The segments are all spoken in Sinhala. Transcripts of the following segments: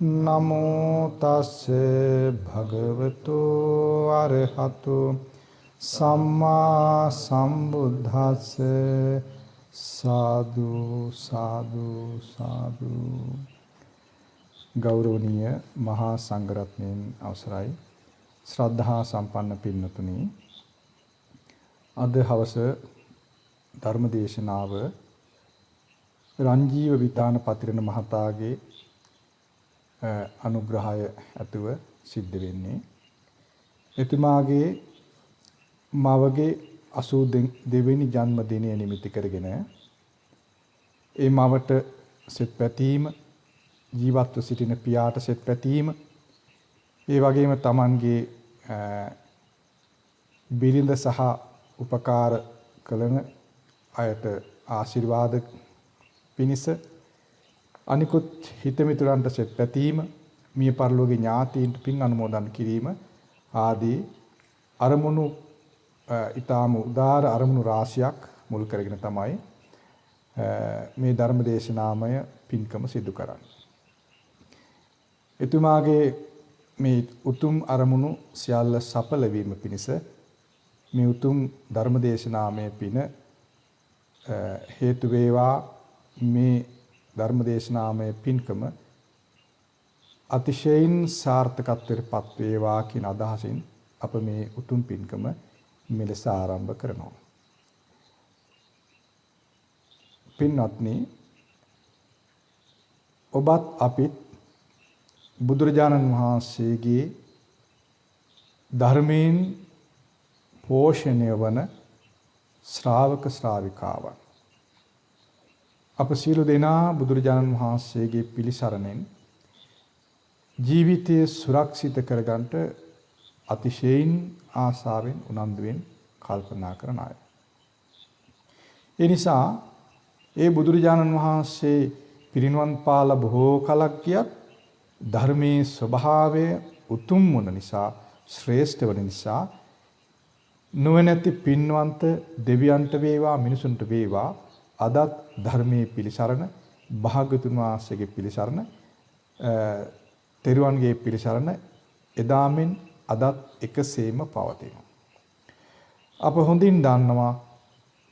නමෝ තස්ස භගවතු අරහතු සම්මා සම්බුද්දස්ස සාදු සාදු සාදු. ගෞරවනීය මහා සංඝරත්නයන් අවසරයි, ශ්‍රද්ධා සම්පන්න පින්නතුනි, අද හවස ධර්ම දේශනාව රංජීව විතාන පතිරණ මහතාගේ අනුග්‍රහය ඇතුව සිද්ධ වෙන්නේ. එතුමාගේ මවගේ 82 වෙනි ජන්මදිනය නිමිති කරගෙන ඒ මවට සෙත් පැතීම, ජීවත්ව සිටින පියාට සෙත් පැතීම, ඒ වගේම Tamanගේ බිරිඳ සහ උපකාර කළන අයට ආශිර්වාද පිණිස, අනිකුත් හිතමිතුරන්ට සෙත් පැතීම, මිය පරලෝකීය ඥාතීන්ට පින් අනුමෝදන් කිරීම ආදී අරමුණු, ඊටාම උදාර අරමුණු රාශියක් මුල් කරගෙන තමයි මේ ධර්ම දේශනාමය පින්කම සිදු කරන්නේ. එතුමාගේ මේ උතුම් අරමුණු සියල්ල සඵල වීම පිණිස මේ උතුම් ධර්ම දේශනාමය පින හේතු වේවා. මේ ධර්ම දේශනාමය පින්කම අතිශයින් සාර්ථකත්වයට පත් වේවා කියන අදහසින් අප මේ උතුම් පින්කම මෙලෙස ආරම්භ කරනවා. පින්වත්නි, ඔබත් අපිත් බුදුරජාණන් වහන්සේගේ ධර්මයෙන් පෝෂණය වන ශ්‍රාවක ශ්‍රාවිකාවන්. අප සියලු දෙනා බුදුරජාණන් වහන්සේගේ පිළිසරණෙන් ජීවිතය සුරක්ෂිත කරගන්නට අතිශයින් ආසාවෙන්, උනන්දුවෙන් කල්පනා කරන අය. ඒ නිසා ඒ බුදුරජාණන් වහන්සේ පිරිනිවන් පාලා බොහෝ කලක් ගියත් ධර්මයේ ස්වභාවය උතුම් වන නිසා, ශ්‍රේෂ්ඨ වන නිසා, නුවණැති පින්වන්ත දෙවියන්ට වේවා මිනිසුන්ට වේවා අදත් ධර්මයේ පිළිසරණ, භාග්‍යතුන් වහන්සේගේ පිළිසරණ, තෙරුවන්ගේ පිළිසරණ එදාමෙන් අදත් එකසේම පවතිනවා. අප හොඳින් දන්නවා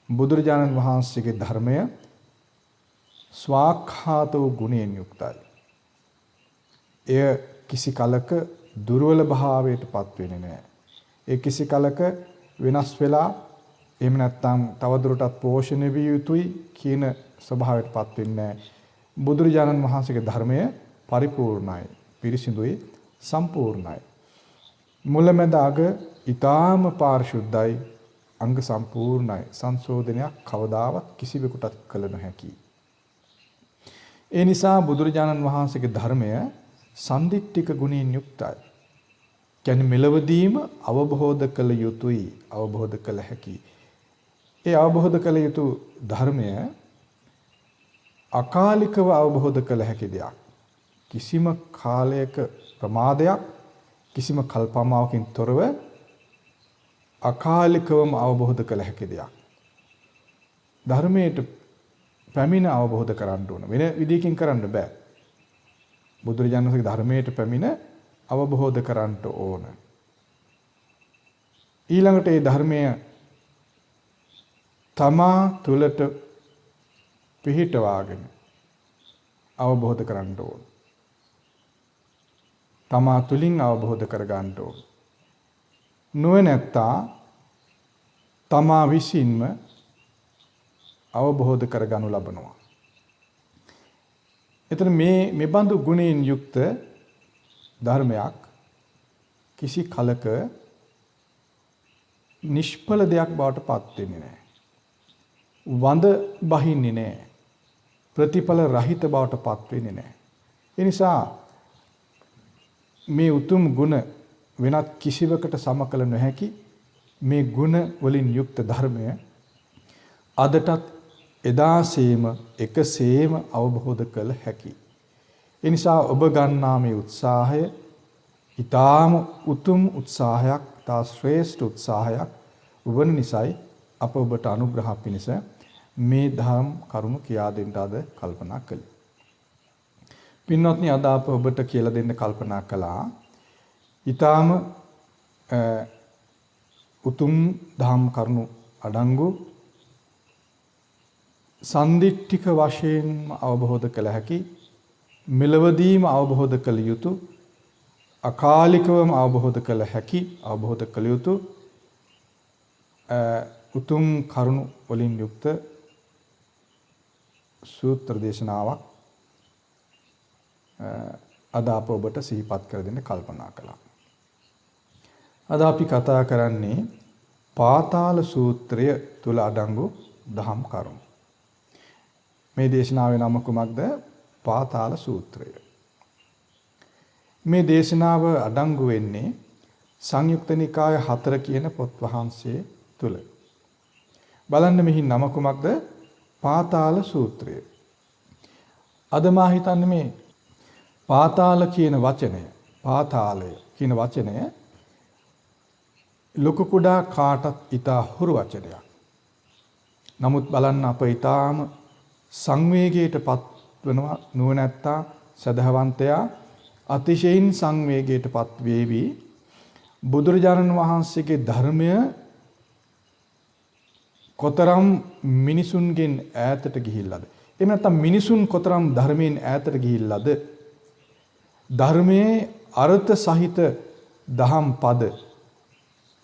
බුදුරජාණන් වහන්සේගේ ධර්මය ස්වාක්ඛාත වූ ගුණයෙන් යුක්තයි. එය කිසි කලක දුර්වල භාවයට පත් වෙන්නේ නැහැ. ඒ කිසි කලක වෙනස් වෙලා එහෙම නැත්නම් තවදුරටත් පෝෂණය විය යුතුයි කියන ස්වභාවයට පත් වෙන්නේ නැහැ. බුදුරජාණන් වහන්සේගේ ධර්මය පරිපූර්ණයි, පිරිසිදුයි, සම්පූර්ණයි. මුලැමැද අග ඊටාම පාරිශුද්ධයි, අංග සම්පූර්ණයි. සංශෝධනයක් කවදාවත් කිසිවෙකුටත් කළ නොහැකි. ඒ නිසා බුදුරජාණන් වහන්සේගේ ධර්මය සම්දිට්ඨික ගුණයෙන් යුක්තයි. කියන්නේ මෙලවදීම අවබෝධ කළ යුතුයි, අවබෝධ කළ හැකි. ඒ අවබෝධ කළ යුතු ධර්මය අකාලිකව අවබෝධ කළ හැකි දෙයක්. කිසිම කාලයක ප්‍රමාදයක්, කිසිම කල්පමාවකින් තොරව අකාලිකවම අවබෝධ කළ හැකි දෙයක්. ධර්මයට පැමිණ අවබෝධ කරන්න ඕන. වෙන විදිහකින් කරන්න බෑ. බුදුරජාණන් වහන්සේගේ ධර්මයට පැමිණ අවබෝධ කරන්න ඕන. ඊළඟට ඒ ධර්මය තමා තුළට පිහිටවාගෙන අවබෝධ කරන්න ඕන. තමා තුලින් අවබෝධ කර ගන්න ඕන. නුවණැත්තා තමා විසින්ම අවබෝධ කරගනු ලබනවා. එතන මේ බඳු ගුණයෙන් යුක්ත ධර්මයක් කිසි කලක නිෂ්ඵල දෙයක් බවට පත් වෙන්නේ නැහැ. වඳ බහින්නේ නැහැ. ප්‍රතිඵල රහිත බවට පත් වෙන්නේ නැහැ. ඒ නිසා මේ උතුම් ගුණ වෙනත් කිසිවකට සම කළ නොහැකි මේ ගුණ වලින් යුක්ත ධර්මය අදටත් එදාසේම එකසේම අවබෝධ කළ හැකි. ඒ නිසා ඔබ ගන්නා මේ උත්සාහය ඊටාම උතුම් උත්සාහයක්, තා ශ්‍රේෂ්ඨ උත්සාහයක් වන නිසායි අප ඔබට අනුග්‍රහ පිණිස මේ ධම් කරුණු කියා දෙන්න අද කල්පනා කළේ. පින්වත්නි අද අප ඔබට කියලා දෙන්න කල්පනා කළා. ඊටාම උතුම් දහම් කරුණු අඩංගු සන්දිට්ඨික වශයෙන් අවබෝධ කළ හැකි මෙලවදීම අවබෝධ කළ යුතු අකාලිකවම අවබෝධ කළ හැකි අවබෝධ කළ යුතු උතුම් කරුණු වලින් යුක්ත සූත්‍ර දේශනාවක් අද අප ඔබට සිහිපත් කර දෙන්න කල්පනා කළා. අද අපි කතා කරන්නේ පාතාල සූත්‍රය තුල අඩංගු දහම් කරුණු. මේ දේශනාවේ නම කුමක්ද? පාතාල සූත්‍රය. මේ දේශනාව අඩංගු වෙන්නේ සංයුක්ත නිකාය 4 කියන පොත් වහන්සේ තුල. බලන්න මෙහි නම කුමක්ද? පාතාල සූත්‍රය. අද මා හිතන්නේ මේ පාතාල කියන වචනය, පාතාලය කියන වචනය ලොකු කුඩා කාටත් ඊටා හුරු වචනයක්. නමුත් බලන්න අප ඊටාම සංවේගයටපත් වෙනවා නුවණැත්තා සදහවන්තයා අතිශයින් සංවේගයටපත් වේවි බුදුරජාණන් වහන්සේගේ ධර්මය කොතරම් මිනිසුන්ගෙන් ඈතට ගිහිල්ලාද? එහෙම නැත්නම් මිනිසුන් කොතරම් ධර්මයෙන් ඈතට ගිහිල්ලාද? ධර්මයේ අර්ථ සහිත දහම් පද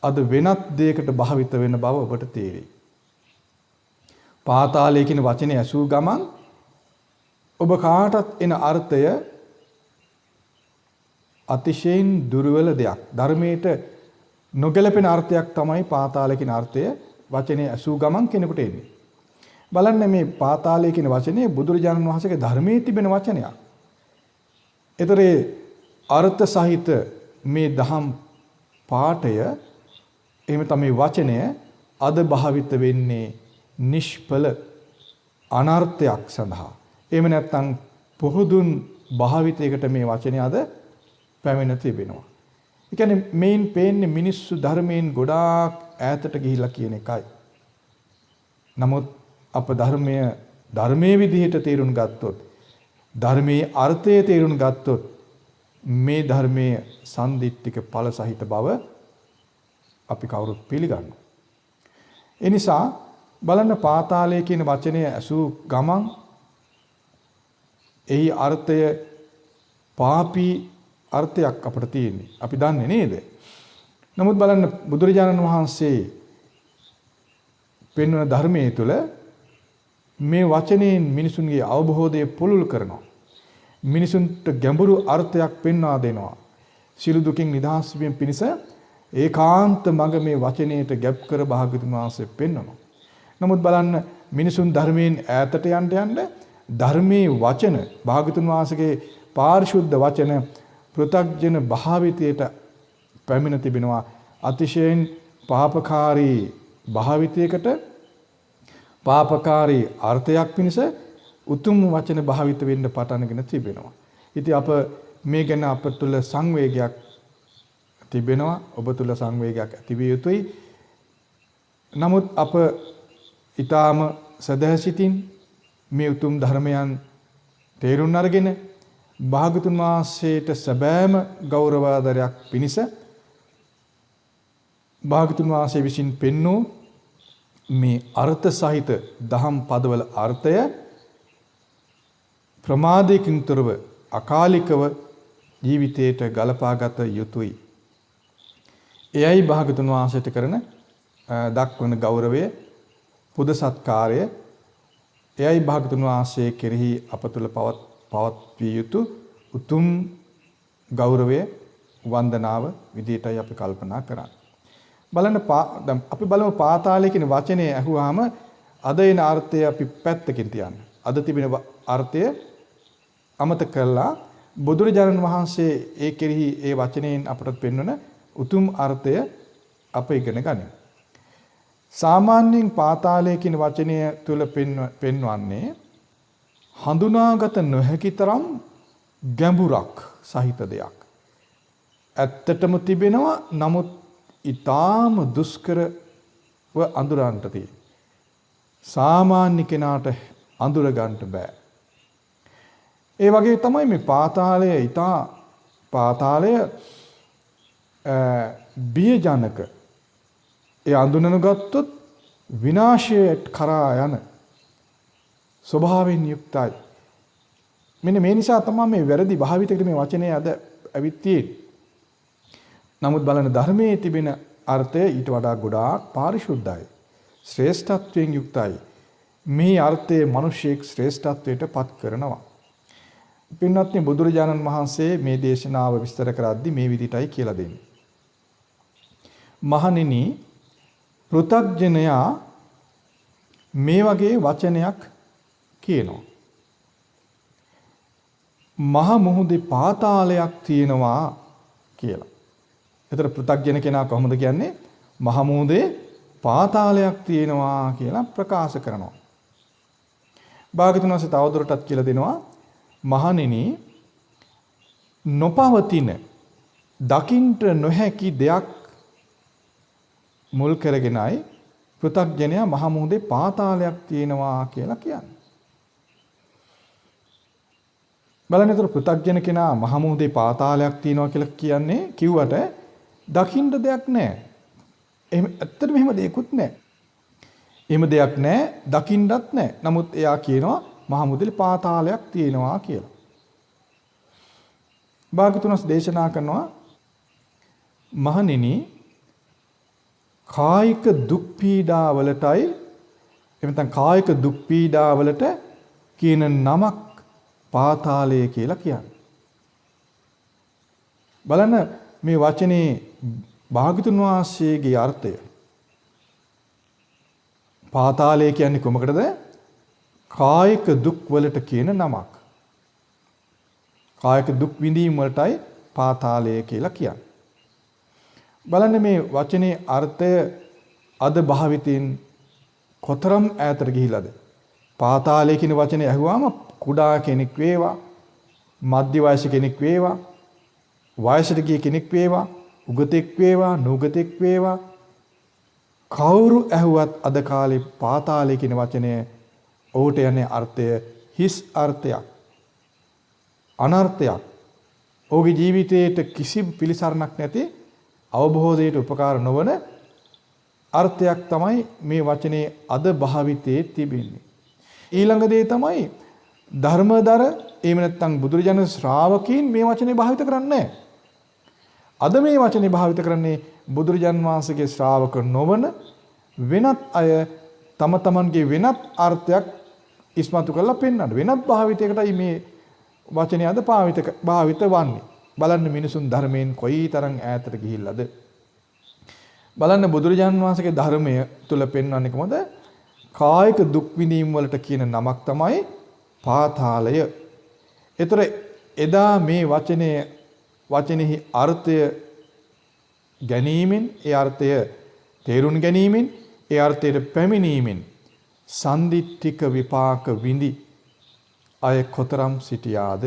අද වෙනත් දෙයකට භාවිත වෙන බව ඔබට තේරෙයි. පාතාලය කියන වචනේ ඇසූ ගමන් ඔබ කාටත් එන අර්ථය අතිශයින් දුර්වල දෙයක්. ධර්මයට නොගැලපෙන අර්ථයක් තමයි පාතාලය කියන අර්ථය වචනේ ඇසූ ගමන් කෙනෙකුට එන්නේ. බලන්න මේ පාතාලය කියන වචනේ බුදුරජාණන් වහන්සේගේ ධර්මයේ තිබෙන වචනයක්. ඒතරේ අර්ථ සහිත මේ දහම් පාඨය එහෙම තමයි වචනය අද භාවිත වෙන්නේ නිෂ්ඵල අනර්ථයක් සඳහා. එහෙම නැත්නම් පොහුදුන් භාවිතයකට මේ වචනය අද පැමිණ තිබෙනවා. ඒ කියන්නේ මේන් පේන්නේ මිනිස්සු ධර්මයෙන් ගොඩාක් ඈතට ගිහිලා කියන එකයි. නමුත් අප ධර්මයේ විදිහට තේරුම් ගත්තොත්, ධර්මයේ අර්ථය තේරුම් ගත්තොත් මේ ධර්මයේ සම්දිට්ඨික ඵල සහිත බව අපි කවුරුත් පිළිගන්නවා. ඒ නිසා බලන්න පාතාලය කියන වචනය ඇසූ ගමන් එහි අර්ථය පාපී අර්ථයක් අපිට තියෙන්නේ. අපි දන්නේ නේද? නමුත් බලන්න බුදුරජාණන් වහන්සේ පෙන්වන ධර්මයේ තුල මේ වචනයෙන් මිනිසුන්ගේ අවබෝධය පුළුල් කරනවා. මිනිසුන්ට ගැඹුරු අර්ථයක් පෙන්වා දෙනවා. සියලු දුකින් නිදහස් වීම පිණිස ඒකාන්ත මඟ මේ වචනයට ගැබ් කර භාග්‍යවතුන් වහන්සේ පෙන්වනවා. නමුත් බලන්න මිනිසුන් ධර්මයෙන් ඈතට යන්න ධර්මයේ වචන භාග්‍යවතුන් වහන්සේගේ පාරිශුද්ධ වචන පෘථග්ජන භාවිතයට පැමිණ තිබෙනවා. අතිශයින් පාපකාරී භාවිතයකට පාපකාරී අර්ථයක් පිණිස උතුම් වචන භාවිත වෙන්න පටන්ගෙන තිබෙනවා. ඉතින් අප මේ ගැන අප තුළ සංවේගයක් තිබෙනවා. ඔබ තුළ සංවේගයක් ඇති විය යුතුයි. නමුත් අප ඊටාම සදහසිතින් මේ උතුම් ධර්මයන් තේරුම් අරගෙන භාගතුන් වහන්සේට සැබෑම ගෞරවාදරයක් පිණිස භාගතුන් වහන්සේ විසින් පෙන්වූ මේ අර්ථ සහිත දහම් පදවල අර්ථය ප්‍රමාදයකින් තොරව අකාලිකව ජීවිතයට ගලපාගත යුතුයි. එයයි භාගතුන් වහන්සේට කරන දක්වන ගෞරවය, පුද සත්කාරය. එයයි භාගතුන් වහන්සේ කෙරෙහි අප තුළ පවත්විය යුතු උතුම් ගෞරවය, වන්දනාව විදියටයි අපි කල්පනා කරන්නේ. බලන්න අපි බලමු පාතාලය කියන වචනේ අහුවාම අද එන අර්ථය අපි පැත්තකින් තියන්න. අද තිබෙන අර්ථය අමතක කරලා බුදුරජාණන් වහන්සේ ඒ කෙරෙහි ඒ වචනයෙන් අපට පෙන්වන උතුම් අර්ථය අප ඉගෙන ගනිමු. සාමාන්‍යයෙන් පාතාලය කියන වචනය තුල පෙන්වන්නේ හඳුනාගත නොහැකි තරම් ගැඹුරක් සහිත දෙයක්. ඇත්තටම තිබෙනවා, නමුත් ඊටාම දුෂ්කරව අඳුරන්නට තියෙන. සාමාන්‍ය කෙනාට අඳුර ගන්නට බෑ. ඒ වගේ තමයි මේ පාතාලය බියජනක. ඒ අඳුනන ගත්තොත් විනාශයට කරා යන ස්වභාවයෙන් යුක්තයි. මෙන්න මේ නිසා තමයි මේ වැරදි භාවිතයකට මේ වචනේ අද ඇවිත් තියෙන්නේ. නමුත් බලන්න ධර්මයේ තිබෙන අර්ථය ඊට වඩා ගොඩාක් පාරිශුද්ධයි. ශ්‍රේෂ්ඨත්වයෙන් යුක්තයි. මේ අර්ථයේ මිනිසෙක් ශ්‍රේෂ්ඨත්වයට පත් කරනවා. පින්වත්නි බුදුරජාණන් වහන්සේ මේ දේශනාව විස්තර කරද්දී මේ විදිහටයි කියලා දෙන්නේ. මහණෙනි පෘථග්ජනයා මේ වගේ වචනයක් කියනවා. මහ මුහුදේ පාතාලයක් තියෙනවා කියලා. ඒතර පෘථග්ජන කෙනා කොහොමද කියන්නේ? මහ මුහුදේ පාතාලයක් තියෙනවා කියලා ප්‍රකාශ කරනවා. භාග්‍යවතුන් වහන්සේ තවදුරටත් කියලා දෙනවා මහණෙනි නොපවතින දකින්ට නොහැකි දෙයක් මුල් කරගෙනයි පෘථග්ජනයා මහ මුහුදේ පාතාලයක් තියෙනවා කියලා කියන්නේ. බලන්න ඒතර පෘථග්ජන කෙනා මහ මුහුදේ පාතාලයක් තියෙනවා කියලා කියන්නේ කිව්වට දකින්න දෙයක් නැහැ. එහෙම ඇත්තටම එහෙම දෙයක්වත් නැහැ. එහෙම දෙයක් නැහැ, දකින්නත් නැහැ. නමුත් එයා කියනවා මහ මුහුදේ පාතාලයක් තියෙනවා කියලා. භාග්‍යවතුන් වහන්සේ දේශනා කරනවා මහණෙනි කායික දුක් පීඩා වලටයි එමෙතන කායික දුක් පීඩා වලට කියන නමක් පාතාලය කියලා කියන්නේ. බලන්න මේ වචනේ භාග්‍යවතුන් වහන්සේගේ අර්ථය. පාතාලය කියන්නේ කොමකටද? කායික දුක් වලට කියන නමක්. කායික දුක් විඳීම් වලටයි පාතාලය කියලා කියන්නේ. බලන්න මේ වචනේ අර්ථය අද භාවිතින් කොතරම් ඈතට ගිහිලාද? පාතාලය කියන වචනේ ඇහුවාම කුඩා කෙනෙක් වේවා, මධ්‍ය වයස කෙනෙක් වේවා, වයසට ගිය කෙනෙක් වේවා, උගතෙක් වේවා, නුගතෙක් වේවා, කවුරු ඇහුවත් අද කාලේ පාතාලය කියන වචනය ඔහුට යන්නේ අර්ථය හිස් අර්ථයක්, අනර්ථයක්. ඔහුගේ ජීවිතයට කිසි පිළිසරණක් නැති, අවබෝධයට උපකාර නොවන අර්ථයක් තමයි මේ වචනේ අද භාවිතයේ තිබෙන්නේ. ඊළඟ දේ තමයි ධර්මදර එහෙම නැත්නම් බුදුරජාණන් ශ්‍රාවකීන් මේ වචනේ භාවිත කරන්නේ නැහැ. අද මේ වචනේ භාවිත කරන්නේ බුදුරජාන් වහන්සේගේ ශ්‍රාවක නොවන වෙනත් අය තම තමන්ගේ වෙනත් අර්ථයක් ඉස්මතු කරලා පෙන්වන්න. වෙනත් භාවිතයකටයි මේ වචනේ අද භාවිත වන්නේ. බලන්න මිනිසුන් ධර්මයෙන් කොයිතරම් ඈතට ගිහිල්ලාද? බලන්න බුදුරජාන් වහන්සේගේ ධර්මය තුල පෙන්වන්නේ කොහොමද? කායික දුක් විඳීම් වලට කියන නමක් තමයි පාතාලය. ඒතර එදා මේ වචනේහි අර්ථය ගැනීමෙන්, ඒ අර්ථය තේරුම් ගැනීමෙන්, ඒ අර්ථයට පැමිණීමෙන් සම්දිත්තික විපාක විඳි අය කොතරම් සිටියාද?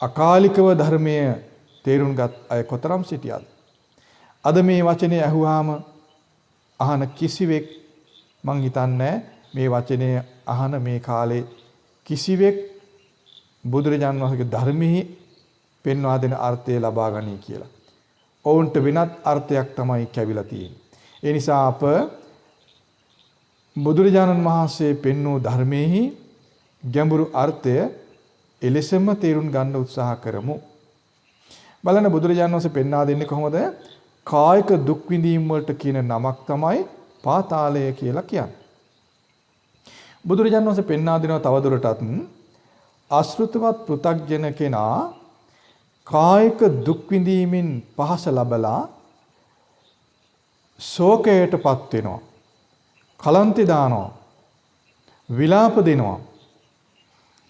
අකාලිකව ධර්මය තේරුම්ගත් අය කොතරම් සිටියාද? අද මේ වචනේ ඇහුවාම අහන කිසිවෙක් මං හිතන්නේ මේ වචනේ අහන මේ කාලේ කිසිවෙක් බුදුරජාන් වහන්සේගේ ධර්මෙහි පෙන්වා දෙන අර්ථය ලබා ගනී කියලා. ඔවුන්ට වෙනත් අර්ථයක් තමයි කැවිලා තියෙන්නේ. ඒ නිසා අප බුදුරජාණන් වහන්සේ පෙන්වූ ධර්මයේහි ගැඹුරු අර්ථය එලෙසම තේරුම් ගන්න උත්සාහ කරමු. බලන්න බුදුරජාණන් වහන්සේ පෙන්වා දෙන්නේ කොහොමද? කායික දුක් විඳීම් වලට කියන නමක් තමයි පාතාලය කියලා කියන්නේ. බුදුරජාණන් වහන්සේ පෙන්වා දෙනවා තවදුරටත් අශෘතවත් පෘථග්ජන කෙනා කායික දුක් විඳීමෙන් පහස ලබලා ශෝකයටපත් වෙනවා, කලන්තේ දානවා, විලාප දෙනවා.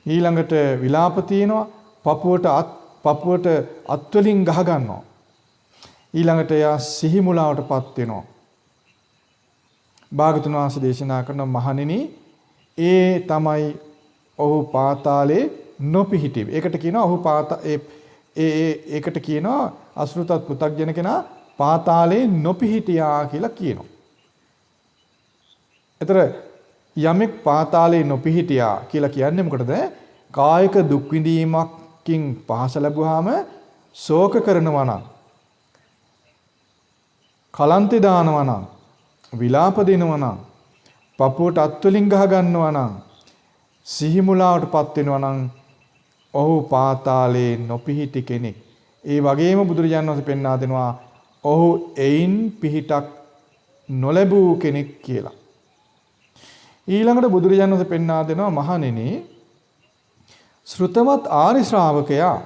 ඊළඟට විලාප තියෙනවා, පපුවට අත් වලින් ගහ ගන්නවා. ඊළඟට එයා සිහි මුලාවටපත් වෙනවා. භාගතුන් වහන්සේ දේශනා කරන මහණෙනි, ඒ තමයි ඔහු පාතාලේ නොපිහිටි. ඒකට කියනවා ඔහු ඒකට කියනවා අශෘතවත් පෘථග්ජන කෙනා පාතාලේ නොපිහිටියා කියලා කියනවා. ඒතර යමෙක් පාතාලේ නොපිහිටියා කියලා කියන්නේ මොකටද? කායික දුක් විඳීමකින් පහස ලැබුවාම ශෝක කරනවා නම්, කලන්තේ දානවා නම්, විලාප දෙනවා නම්, පපුවට අත්වලින් ගහ ගන්නවා නම්, සිහි මුලාවටපත් වෙනවා නම් ඔහු පාතාලේ නොපිහිටි කෙනෙක්. ඒ වගේම බුදුරජාණන් වහන්සේ පෙන්වා දෙනවා ඔහු එයින් පිහිටක් නොලැබූ කෙනෙක් කියලා. ඊළඟට බුදුරජාණන් වහන්සේ පෙන්වා දෙනවා මහණෙනි, ශ්‍රුතවත් ආරි ශ්‍රාවකයා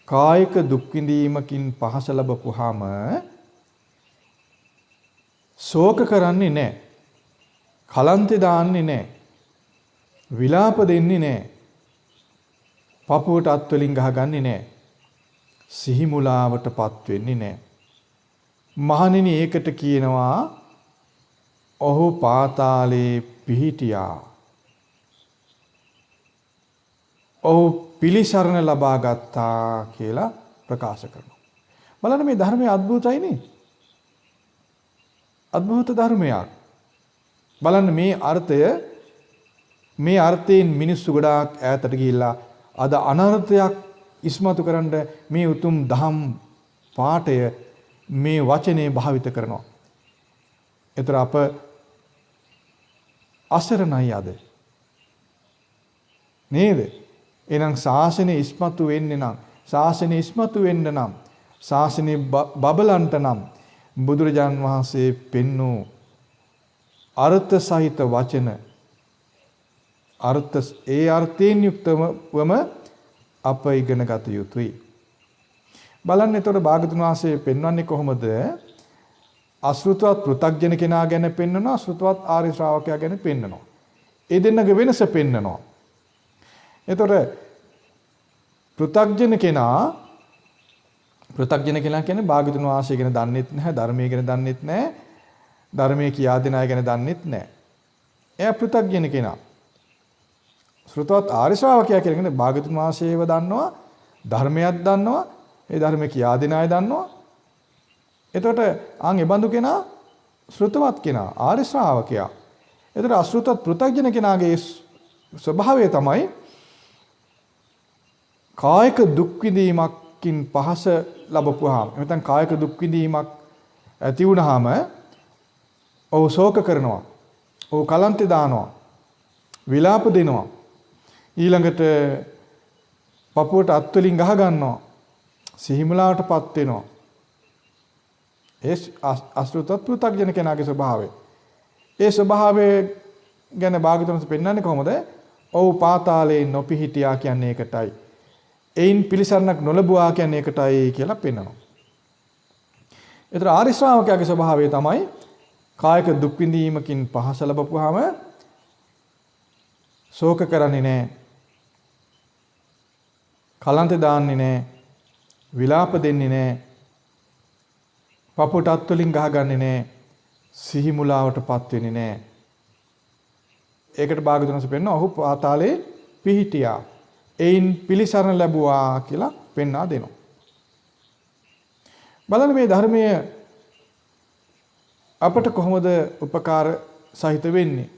කායික දුක් විඳීමකින් පහස ලැබපුවාම ශෝක කරන්නේ නැහැ. කලන්තේ දාන්නේ නැහැ. විලාප දෙන්නේ නැහැ. පපුවට අත්වලින් ගහගන්නේ නැහැ. සිහි මුලාවටපත් වෙන්නේ නැහැ. මහණෙනි, ඒකට කියනවා ඔහු පාතාලේ පිහිටියා. ඔහු පිළිසරණ ලබා ගත්තා කියලා ප්‍රකාශ කරනවා. බලන්න මේ ධර්මයේ අద్భుතයිනේ. අద్భుත ධර්මයක්. බලන්න මේ අර්ථයෙන් මිනිස්සු ගොඩාක් ඈතට ගිහිල්ලා අද අනර්ථයක් ඉස්මතු කරන්න මේ උතුම් දහම් පාඨය මේ වචනේ භාවිත කරනවා. ඒතර අප අසරණයි අද. නේද? එහෙනම් ශාසනය ඉස්මතු වෙන්නේ නම්, ශාසනය ඉස්මතු වෙන්න නම්, ශාසනය බබලන්ට නම් බුදුරජාන් වහන්සේ පෙන්වූ අර්ථ සහිත වචන, ඒ අර්ථයෙන් යුක්තවම අප ඉගෙන ගත යුතුයි. බලන්න එතකොට භාගතුන් වහන්සේ පෙන්වන්නේ කොහොමද? අශෘතවත් පෘථග්ජන කෙනා ගැන පෙන්වනවා, ශෘතවත් ආර්ය ශ්‍රාවකයා ගැන පෙන්වනවා. ඒ දෙන්නගේ වෙනස පෙන්වනවා. එතකොට පෘථග්ජන කෙනා කියන්නේ භාගතුන් වහන්සේ ගැන දන්නෙත් නැහැ, ධර්මයේ ගැන දන්නෙත් නැහැ, ධර්මයේ කියා දෙන අය ගැන දන්නෙත් නැහැ. එයා පෘථග්ජන කෙනා. ශ්‍රුතවත් ආර්ය ශ්‍රාවකයා කියන්නේ භාගතුන් වහන්සේව දන්නවා, ධර්මයක් දන්නවා, ඒ ධර්මයේ කියා දෙන අය දන්නවා. එතකොට ඒ බඳු කෙනා ශ්‍රුතවත් කෙනා, ආර්ය ශ්‍රාවකයා. එතකොට අශෘතවත් පෘථග්ජන කෙනාගේ ස්වභාවය තමයි කායික දුක් විඳීමකින් පහස ලැබපුවාම, නැත්නම් කායික දුක් විඳීමක් ඇති වුනහම ඔහු ශෝක කරනවා, ඔහු කලන්තේ දානවා, විලාප දෙනවා, ඊළඟට පපුවට අත්වලින් ගහ ගන්නවා, සිහිමුලාවටපත් වෙනවා. ඒ අශෘතවත් පෘථග්ජන කෙනාගේ ස්වභාවය. ඒ ස්වභාවය ගැන භාගතුන් පෙන්වන්නේ කොහොමද? ඔව් පාතාලේ නොපිහිටියා කියන්නේ ඒකටයි. එයින් පිළිසරණක් නොලබුවා කියන්නේ ඒකටයි කියලා පෙන්වනවා. ඒතර ආර්ය ශ්‍රාවකයාගේ ස්වභාවය තමයි කායික දුක් විඳීමකින් පහස ලැබපුවාම ශෝක කරන්නේ නැහැ, කලන්තේ දාන්නේ නැහැ, විලාප දෙන්නේ නැහැ, පපුවට අත්වලින් ගහගන්නේ නැහැ, සිහි මුලාවටපත් වෙන්නේ නැහැ. ඒකට භාගතුන්ස පෙන්වනවා ඔහු පාතාලේ පිහිටියා. එයින් පිළිසරණ ලැබුවා කියලා පෙන්වා දෙනවා. බලන්න මේ ධර්මය අපට කොහොමද උපකාර සහිත වෙන්නේ?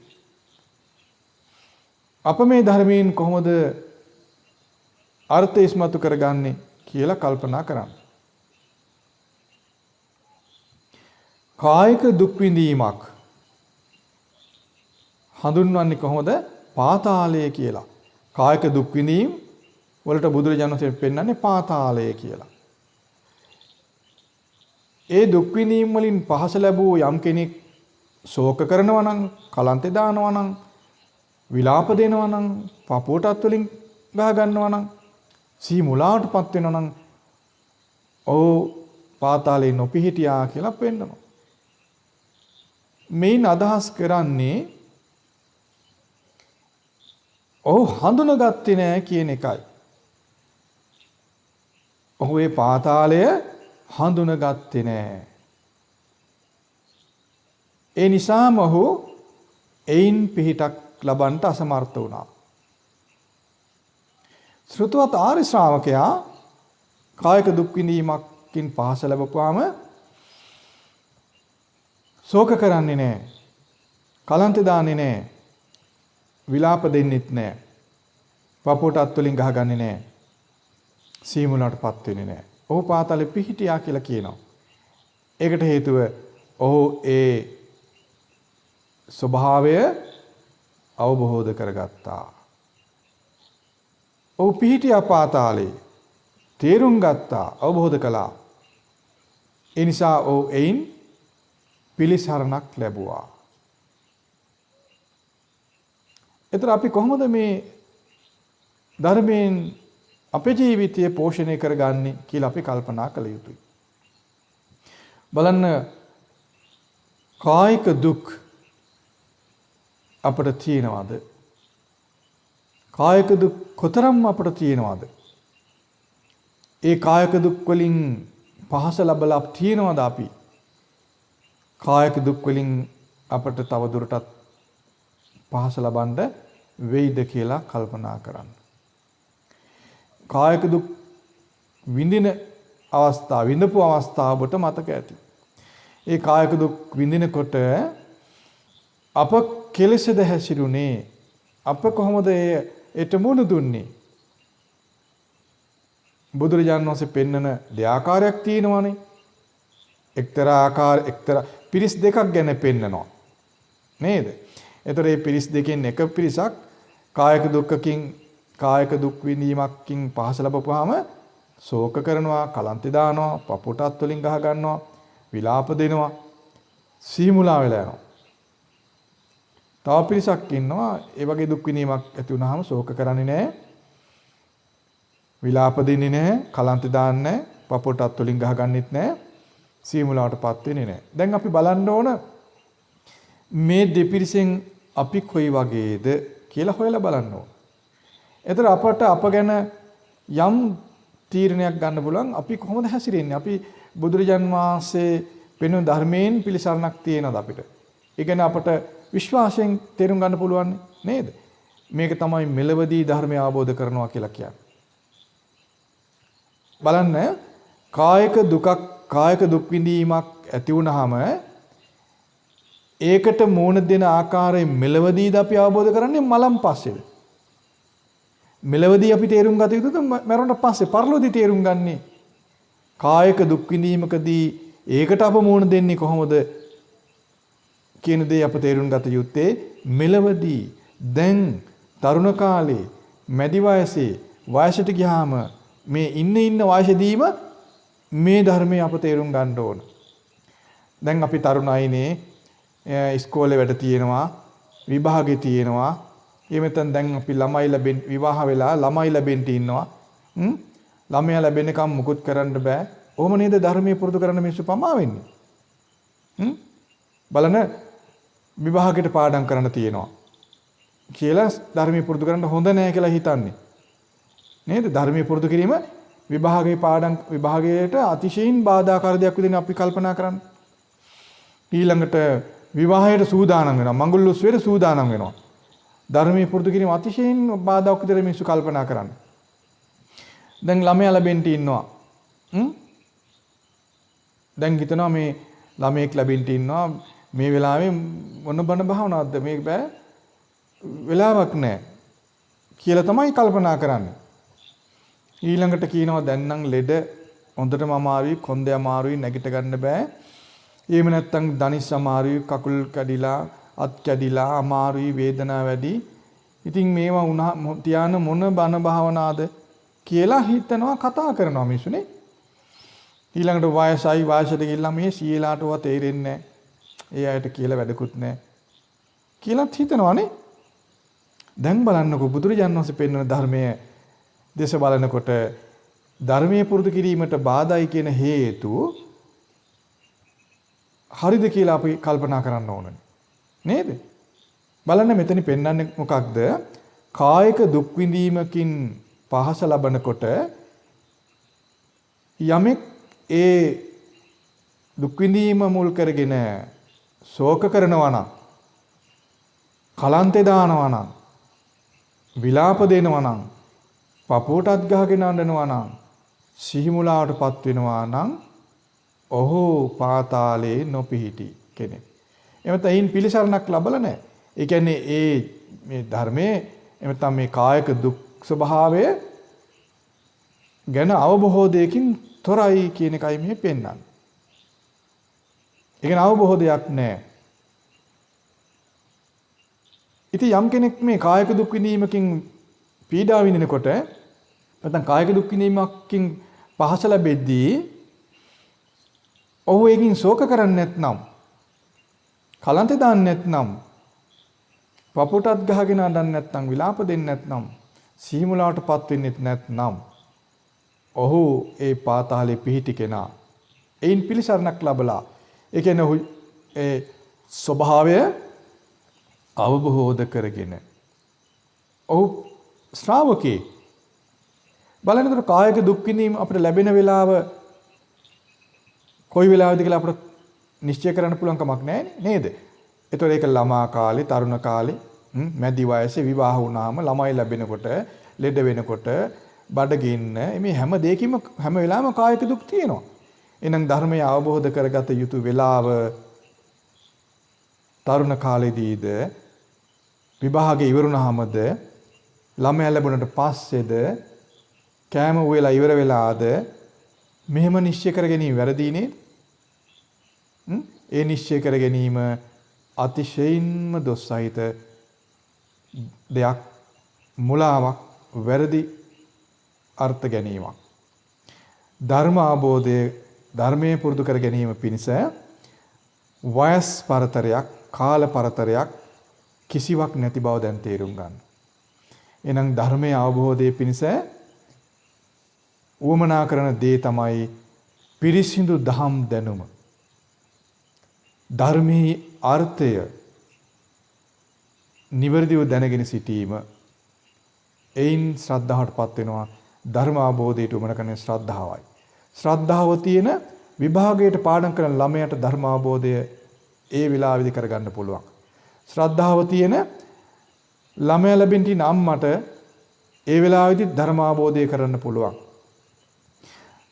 අප මේ ධර්මයෙන් කොහොමද අර්ථය ඉස්මතු කරගන්නේ කියලා කල්පනා කරන්න. කායික දුක් විඳීමක් හඳුන්වන්නේ කොහොමද? පාතාලය කියලා. කායික දුක් විඳීම් වලට බුදුරජාණන් වහන්සේ පෙන්වන්නේ පාතාලය කියලා. ඒ දුක් විඳීම් වලින් පහස ලැබූ යම් කෙනෙක් ශෝක කරනවා නම්, කලන්තේ දානවා නම්, විලාප දෙනවා නම්, පපුවට අත්වලින් ගහ ගන්නවා නම්, සිහි මුලාවටපත් වෙනවා නම් ඔව් පාතාලේ නොපිහිටියා කියලා පෙන්වනවා. මේන් අදහස් කරන්නේ ඔහු හඳුනගත්තේ නැහැ කියන එකයි. ඔහු ඒ පාතාලය හඳුනගත්තේ නැහැ. ඒ නිසාම ඔහු එයින් පිහිටක් ලබන්නට අසමර්ථ වුණා. ශ්‍රුතවත් ආර්ය ශ්‍රාවකයා කායික දුක් විඳීමකින් පහස ලැබපුවාම ශෝක කරන්නේ නැහැ, කලන්තේ දාන්නේ නැහැ, විලාප දෙන්නෙත් නැහැ, පපුවටත් වලින් ගහගන්නේ නැහැ. සීමුලාටපත් වෙන්නේ නැහැ. ඔහු පාතාලේ පිහිටියා කියලා කියනවා. ඒකට හේතුව ඔහු ඒ ස්වභාවය අවබෝධ කරගත්තා. ඔහු පිහිටියා පාතාලේ තේරුම් ගත්තා, අවබෝධ කළා. ඒ නිසා ඔහු එයින් පිළිසරණක් ලැබුවා. එතන අපි කොහොමද මේ ධර්මයෙන් අපේ ජීවිතය පෝෂණය කරගන්නේ කියලා අපි කල්පනා කළ යුතුයි. බලන්න කායික දුක් අපට තියෙනවද? කායික දුක් කොතරම් අපට තියෙනවද? ඒ කායික දුක් වලින් පහස ලැබලා තියෙනවද අපි? කායික දුක් වලින් අපට තව දුරටත් පහස ලබන්න වෙයිද කියලා කල්පනා කරන්න. කායික දුක් විඳින අවස්ථාව, විඳපු අවස්ථාව ඔබට මතක ඇති. ඒ කායික දුක් විඳිනකොට අප කෙලෙසද හැසිරුනේ? අප කොහොමද ඒට මුහුණ දුන්නේ? බුදුරජාණන් වහන්සේ පෙන්වන දෙආකාරයක් තියෙනවානේ. එක්තරා පිරිස් දෙකක් ගැන පෙන්නනවා. නේද? ඒතර මේ පිරිස් දෙකෙන් එක පිරිසක් කායික දුක් විඳීමකින් පහස ලැබපුවාම ශෝක කරනවා, කලන්තේ දානවා, පපුවටත් වලින් ගහ ගන්නවා, විලාප දෙනවා, සීමුලා වෙලා යනවා. තව පිරිසක් ඉන්නවා ඒ වගේ දුක් විඳීමක් ඇති වුනහම ශෝක කරන්නේ නැහැ, විලාප දෙන්නේ නැහැ, කලන්තේ දාන්නේ නැහැ, පපුවටත් වලින් ගහ ගන්නෙත් නැහැ, සීමුලාවටපත් වෙන්නේ නැහැ. දැන් අපි බලන්න ඕන මේ දෙපිරිසෙන් අපි කොයි වගේද කියලා හොයලා බලන්න ඕන. එතන අපට අප ගැන යම් තීරණයක් ගන්න පුළුවන් අපි කොහොමද හැසිරෙන්නේ? අපි බුදුරජාන් වහන්සේ පෙන්වන ධර්මයෙන් පිළිසරණක් තියෙනවද අපිට? ඒ කියන්නේ අපට විශ්වාසයෙන් තේරුම් ගන්න පුළුවන් නේද? මේක තමයි මෙලවදී ධර්මය අවබෝධ කරනවා කියලා කියන්නේ. බලන්න කායික දුක් විඳීමක් ඇති වුනහම ඒකට මූණ දෙන ආකාරයෙන් මෙලවදීද අපි අවබෝධ කරන්නේ මලම් පස්සේද? මෙලවදී අපි තේරුම් ගත යුතුද මරණට පස්සේ පරලෝකදී තේරුම් ගන්නේ? කායික දුක් විඳීමකදී ඒකට අප මූණ දෙන්නේ කොහොමද කියන දේ අප තේරුම් ගත යුත්තේ මෙලවදී. දැන් තරුණ කාලේ, මැදි වයසේ, වයසට ගියාම මේ ඉන්න වයසදීම මේ ධර්මයේ අප තේරුම් ගන්න ඕන. දැන් අපි තරුණ අයනේ ඉස්කෝලේ වැඩ තියෙනවා, විභාගේ තියෙනවා. එහෙම දැන් අපි ළමයි ලැබෙන්න විවාහ වෙලා ළමයි ලැබෙන්න ඉන්නවා. ළමයා ලැබෙන්නකම් මුකුත් කරන්න බෑ. ඔහොම නේද ධර්මයේ පුරුදු කරන මිනිස්සු පමා වෙන්නේ. බලන විභාගයට පාඩම් කරන්න තියෙනවා කියලා ධර්මයේ පුරුදු කරන්න හොඳ නෑ කියලා හිතන්නේ. නේද? ධර්මයේ පුරුදු කිරීම විභාගයට අතිශයින් බාධාකාරී දෙයක් විදිහට අපි කල්පනා කරන්නේ. ඊළඟට විවාහයට සූදානම් වෙනවා, මඟුල් උත්සවයට සූදානම් වෙනවා. ධර්මයේ පුරුදු කිරීම අතිශයින් බාධාක් විදිහට මිනිස්සු කල්පනා කරන්නේ. දැන් ළමයා ලැබෙන්න ඉන්නවා. දැන් හිතනවා මේ ළමයෙක් ලැබෙන්න ඉන්නවා, මේ වෙලාවේ මොන බණ භාවනාවක්ද මේක බෑ වෙලාවක් නැහැ කියලා තමයි කල්පනා කරන්නේ. ඊළඟට කියනවා දැන් නම් ලෙඩ හොඳටම අමාරුයි, කොන්දේ අමාරුයි, නැගිට ගන්න බෑ. එහෙම නැත්නම් දනිස් අමාරුයි, කකුල් කැඩිලා, අත් කැඩිලා අමාරුයි, වේදනාව වැඩි. ඉතින් මේවා වුණා තියාන මොන බණ භාවනාවද කියලා හිතනවා, කතා කරනවා මිනිස්සුනේ. ඊළඟට වයසට ගිහිල්ලා මේ සීලාටවත් තේරෙන්නේ නැහැ. ඒ අයට කියලා වැඩකුත් නැහැ කියලාත් හිතනවානේ. දැන් බලන්නකෝ බුදුරජාණන් වහන්සේ පෙන්වන ධර්මයේ දේශ බලනකොට ධර්මයේ පුරුදු කිරීමට බාධායි කියන හේතු හරිද කියලා අපි කල්පනා කරන්න ඕනේ නේද? බලන්න මෙතන පෙන්වන්නේ මොකක්ද? කායික දුක් විඳීමකින් පහස ලබනකොට යමෙක් ඒ දුක් විඳීම මුල් කරගෙන ශෝක කරනවා නම්, කලන්තේ දානවා නම්, විලාප දෙනවා නම්, පපුවටත් ගහගෙන අඬනවා නම්, සිහිමුලාවටපත් වෙනවා නම් ඔහු පාතාලේ නොපිහිටි කෙනෙක්. එමෙතන අයින් පිළිසරණක් ලැබලා නැහැ. ඒ කියන්නේ මේ ධර්මයේ එමෙතන මේ කායික දුක් ස්වභාවය ගැන අවබෝධයකින් තොරයි කියන එකයි මේ පෙන්වන්නේ. ඒ කියන්නේ අවබෝධයක් නැහැ. ඉතින් යම් කෙනෙක් මේ කායික දුක් විඳීමකින් පීඩා විඳිනකොට නැත්නම් කායික දුක් විඳීමකින් පහස ලැබෙද්දී ඔහු ඒකින් ශෝක කරන්නේ නැත්නම් කලන්ත දාන්නේ නැත්නම් පපුටත් ගහගෙන අඬන්නේ නැත්නම් විලාප දෙන්නේ නැත්නම් සීමුලාවටපත් වෙන්නේ නැත්නම් ඔහු ඒ පාතාලේ පිහිටි කෙනා එයින් පිළිසරණක් ලැබලා ඒ කියන්නේ ඔහු ඒ ස්වභාවය අවබෝධ කරගෙන ඔහු ශ්‍රාවකේ බලනකොට කායික දුක් විඳීම අපිට ලැබෙන වෙලාව කොයි වෙලාවද කියලා අපිට නිශ්චය කරන්න පුළුවන් කමක් නැහැ නේද? ඒතකොට ඒක ළමා කාලේ, තරුණ කාලේ, මැදි වයසේ විවාහ වුණාම ළමයි ලැබෙනකොට, ලෙඩ වෙනකොට, බඩගින්න මේ හැම දෙයකින්ම හැම වෙලාවෙම කායික දුක් තියෙනවා. එහෙනම් ධර්මය අවබෝධ කරගත යුතු වෙලාව තරුණ කාලේදීද විභාගේ ඉවරුනහමද ළමයා ලැබුණට පස්සේද කෑම උයලා ඉවර වෙලාද මෙහෙම නිශ්චය කර ගැනීම වැරදි නේද? ඒ නිශ්චය කර ගැනීම අතිශයින්ම දොස්සහිත දෙයක්, මුලාවක්, වැරදි අර්ථ ගැනීමක්. ධර්ම අවබෝධය ධර්මයේ පුරුදු කර ගැනීම පිණිස වයස් පරතරයක්, කාල පරතරයක් කිසිවක් නැති බව දැන් තේරුම් ගන්න. එහෙනම් ධර්මයේ අවබෝධයේ පිණිස උවමනා කරන දේ තමයි පිරිසිදු දහම් දැනුම. ධර්මයේ අර්ථය නිවැරදිව දැනගෙන සිටීම. එයින් ශ්‍රද්ධාවටපත් වෙනවා. ධර්ම අවබෝධයට උමන කරන ශ්‍රද්ධාවයි. ශ්‍රද්ධාව තියෙන විභාගයට පාඩම් කරන ළමයට ධර්ම අවබෝධය ඒ වෙලාවෙදි කරගන්න පුළුවන්. ශ්‍රද්ධාව තියෙන ළමයා ලැබෙන තින අම්මට ඒ වෙලාවෙදි ධර්ම අවබෝධය කරන්න පුළුවන්.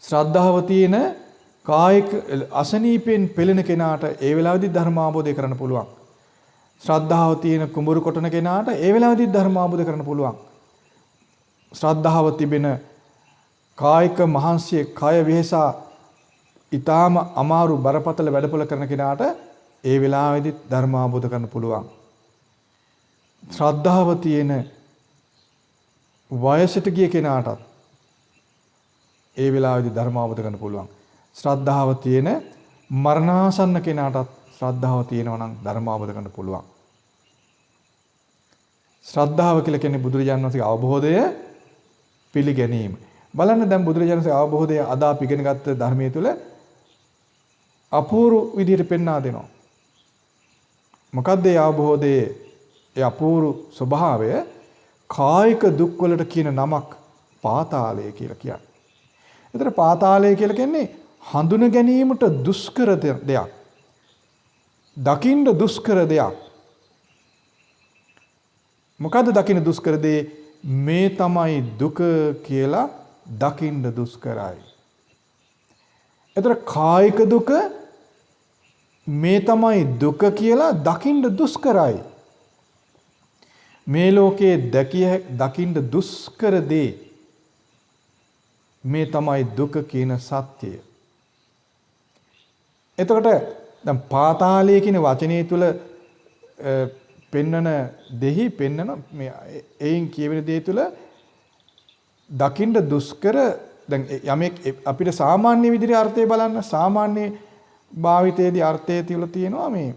ශ්‍රද්ධාව තියෙන කායික අසනීපෙන් පෙළෙන කෙනාට ඒ වෙලාවෙදි ධර්ම අවබෝධය කරන්න පුළුවන්. ශ්‍රද්ධාව තියෙන කුඹුරු කොටන කෙනාට ඒ වෙලාවෙදි ධර්ම අවබෝධය කරන්න පුළුවන්. ශ්‍රද්ධාව තිබෙන කායික මහන්සිය කය වෙහසා ඊටාම අමාරු බරපතල වැඩපොළ කරන කෙනාට ඒ වෙලාවෙදි ධර්ම අවබෝධ කරන්න පුළුවන්. ශ්‍රද්ධාව තියෙන වයසට ගිය කෙනාටත් ඒ වෙලාවෙදි ධර්ම අවබෝධ කරන්න පුළුවන්. ශ්‍රද්ධාව තියෙන මරණාසන්න කෙනාටත් ශ්‍රද්ධාව තියෙනවා නම් ධර්ම අවබෝධ කරන්න පුළුවන්. ශ්‍රද්ධාව කියලා කියන්නේ බුදුරජාණන් වහන්සේගේ අවබෝධය පිළිගැනීම. බලන්න දැන් බුදුරජාණන් වහන්සේ අවබෝධය අද අපි ඉගෙන ගත්ත ධර්මයේ තුල අපූර්ව විදිහට පෙන්වා දෙනවා. මොකද්ද ඒ අවබෝධයේ ඒ අපූර්ව ස්වභාවය? කායික දුක් වලට කියන නමක් පාතාලය කියලා කියන්නේ. ඒතර පාතාලය කියලා කියන්නේ හඳුන ගැනීමට දුෂ්කර දෙයක්. දකින්න දුෂ්කර දෙයක්. මොකද්ද දකින්න දුෂ්කර දේ? මේ තමයි දුක කියලා දකින්න දුෂ්කරයි. ඒතර කායික දුක මේ තමයි දුක කියලා දකින්න දුෂ්කරයි. මේ ලෝකේ දකින්න දුෂ්කර දේ මේ තමයි දුක කියන සත්‍යය. එතකොට දැන් පාතාලය කියන වචනේ තුල පෙන්නන දෙහි පෙන්නන මේ එයින් කියවෙන දේ තුල දකින්න දුෂ්කර දැන් යමෙක් අපිට සාමාන්‍ය විදිහේ අර්ථය බලන්න සාමාන්‍ය භාවිතයේදී අර්ථය තියලා තියෙනවා මේ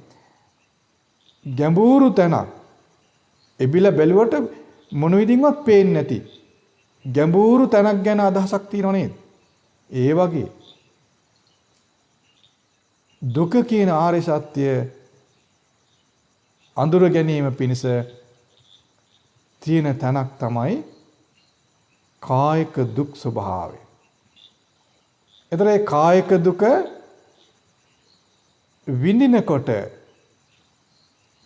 ගැඹුරු තැනක් එබිල බැලුවට මොන විදිහින්වත් පේන්නේ නැති ගැඹුරු තැනක් ගැන අදහසක් තියෙනව නේද? ඒ වගේ දුක කියන ආර්ය සත්‍ය අඳුර ගැනීම පිණිස තියෙන තැනක් තමයි කායික දුක් ස්වභාවය. ඒතර ඒ කායික දුක විඳිනකොට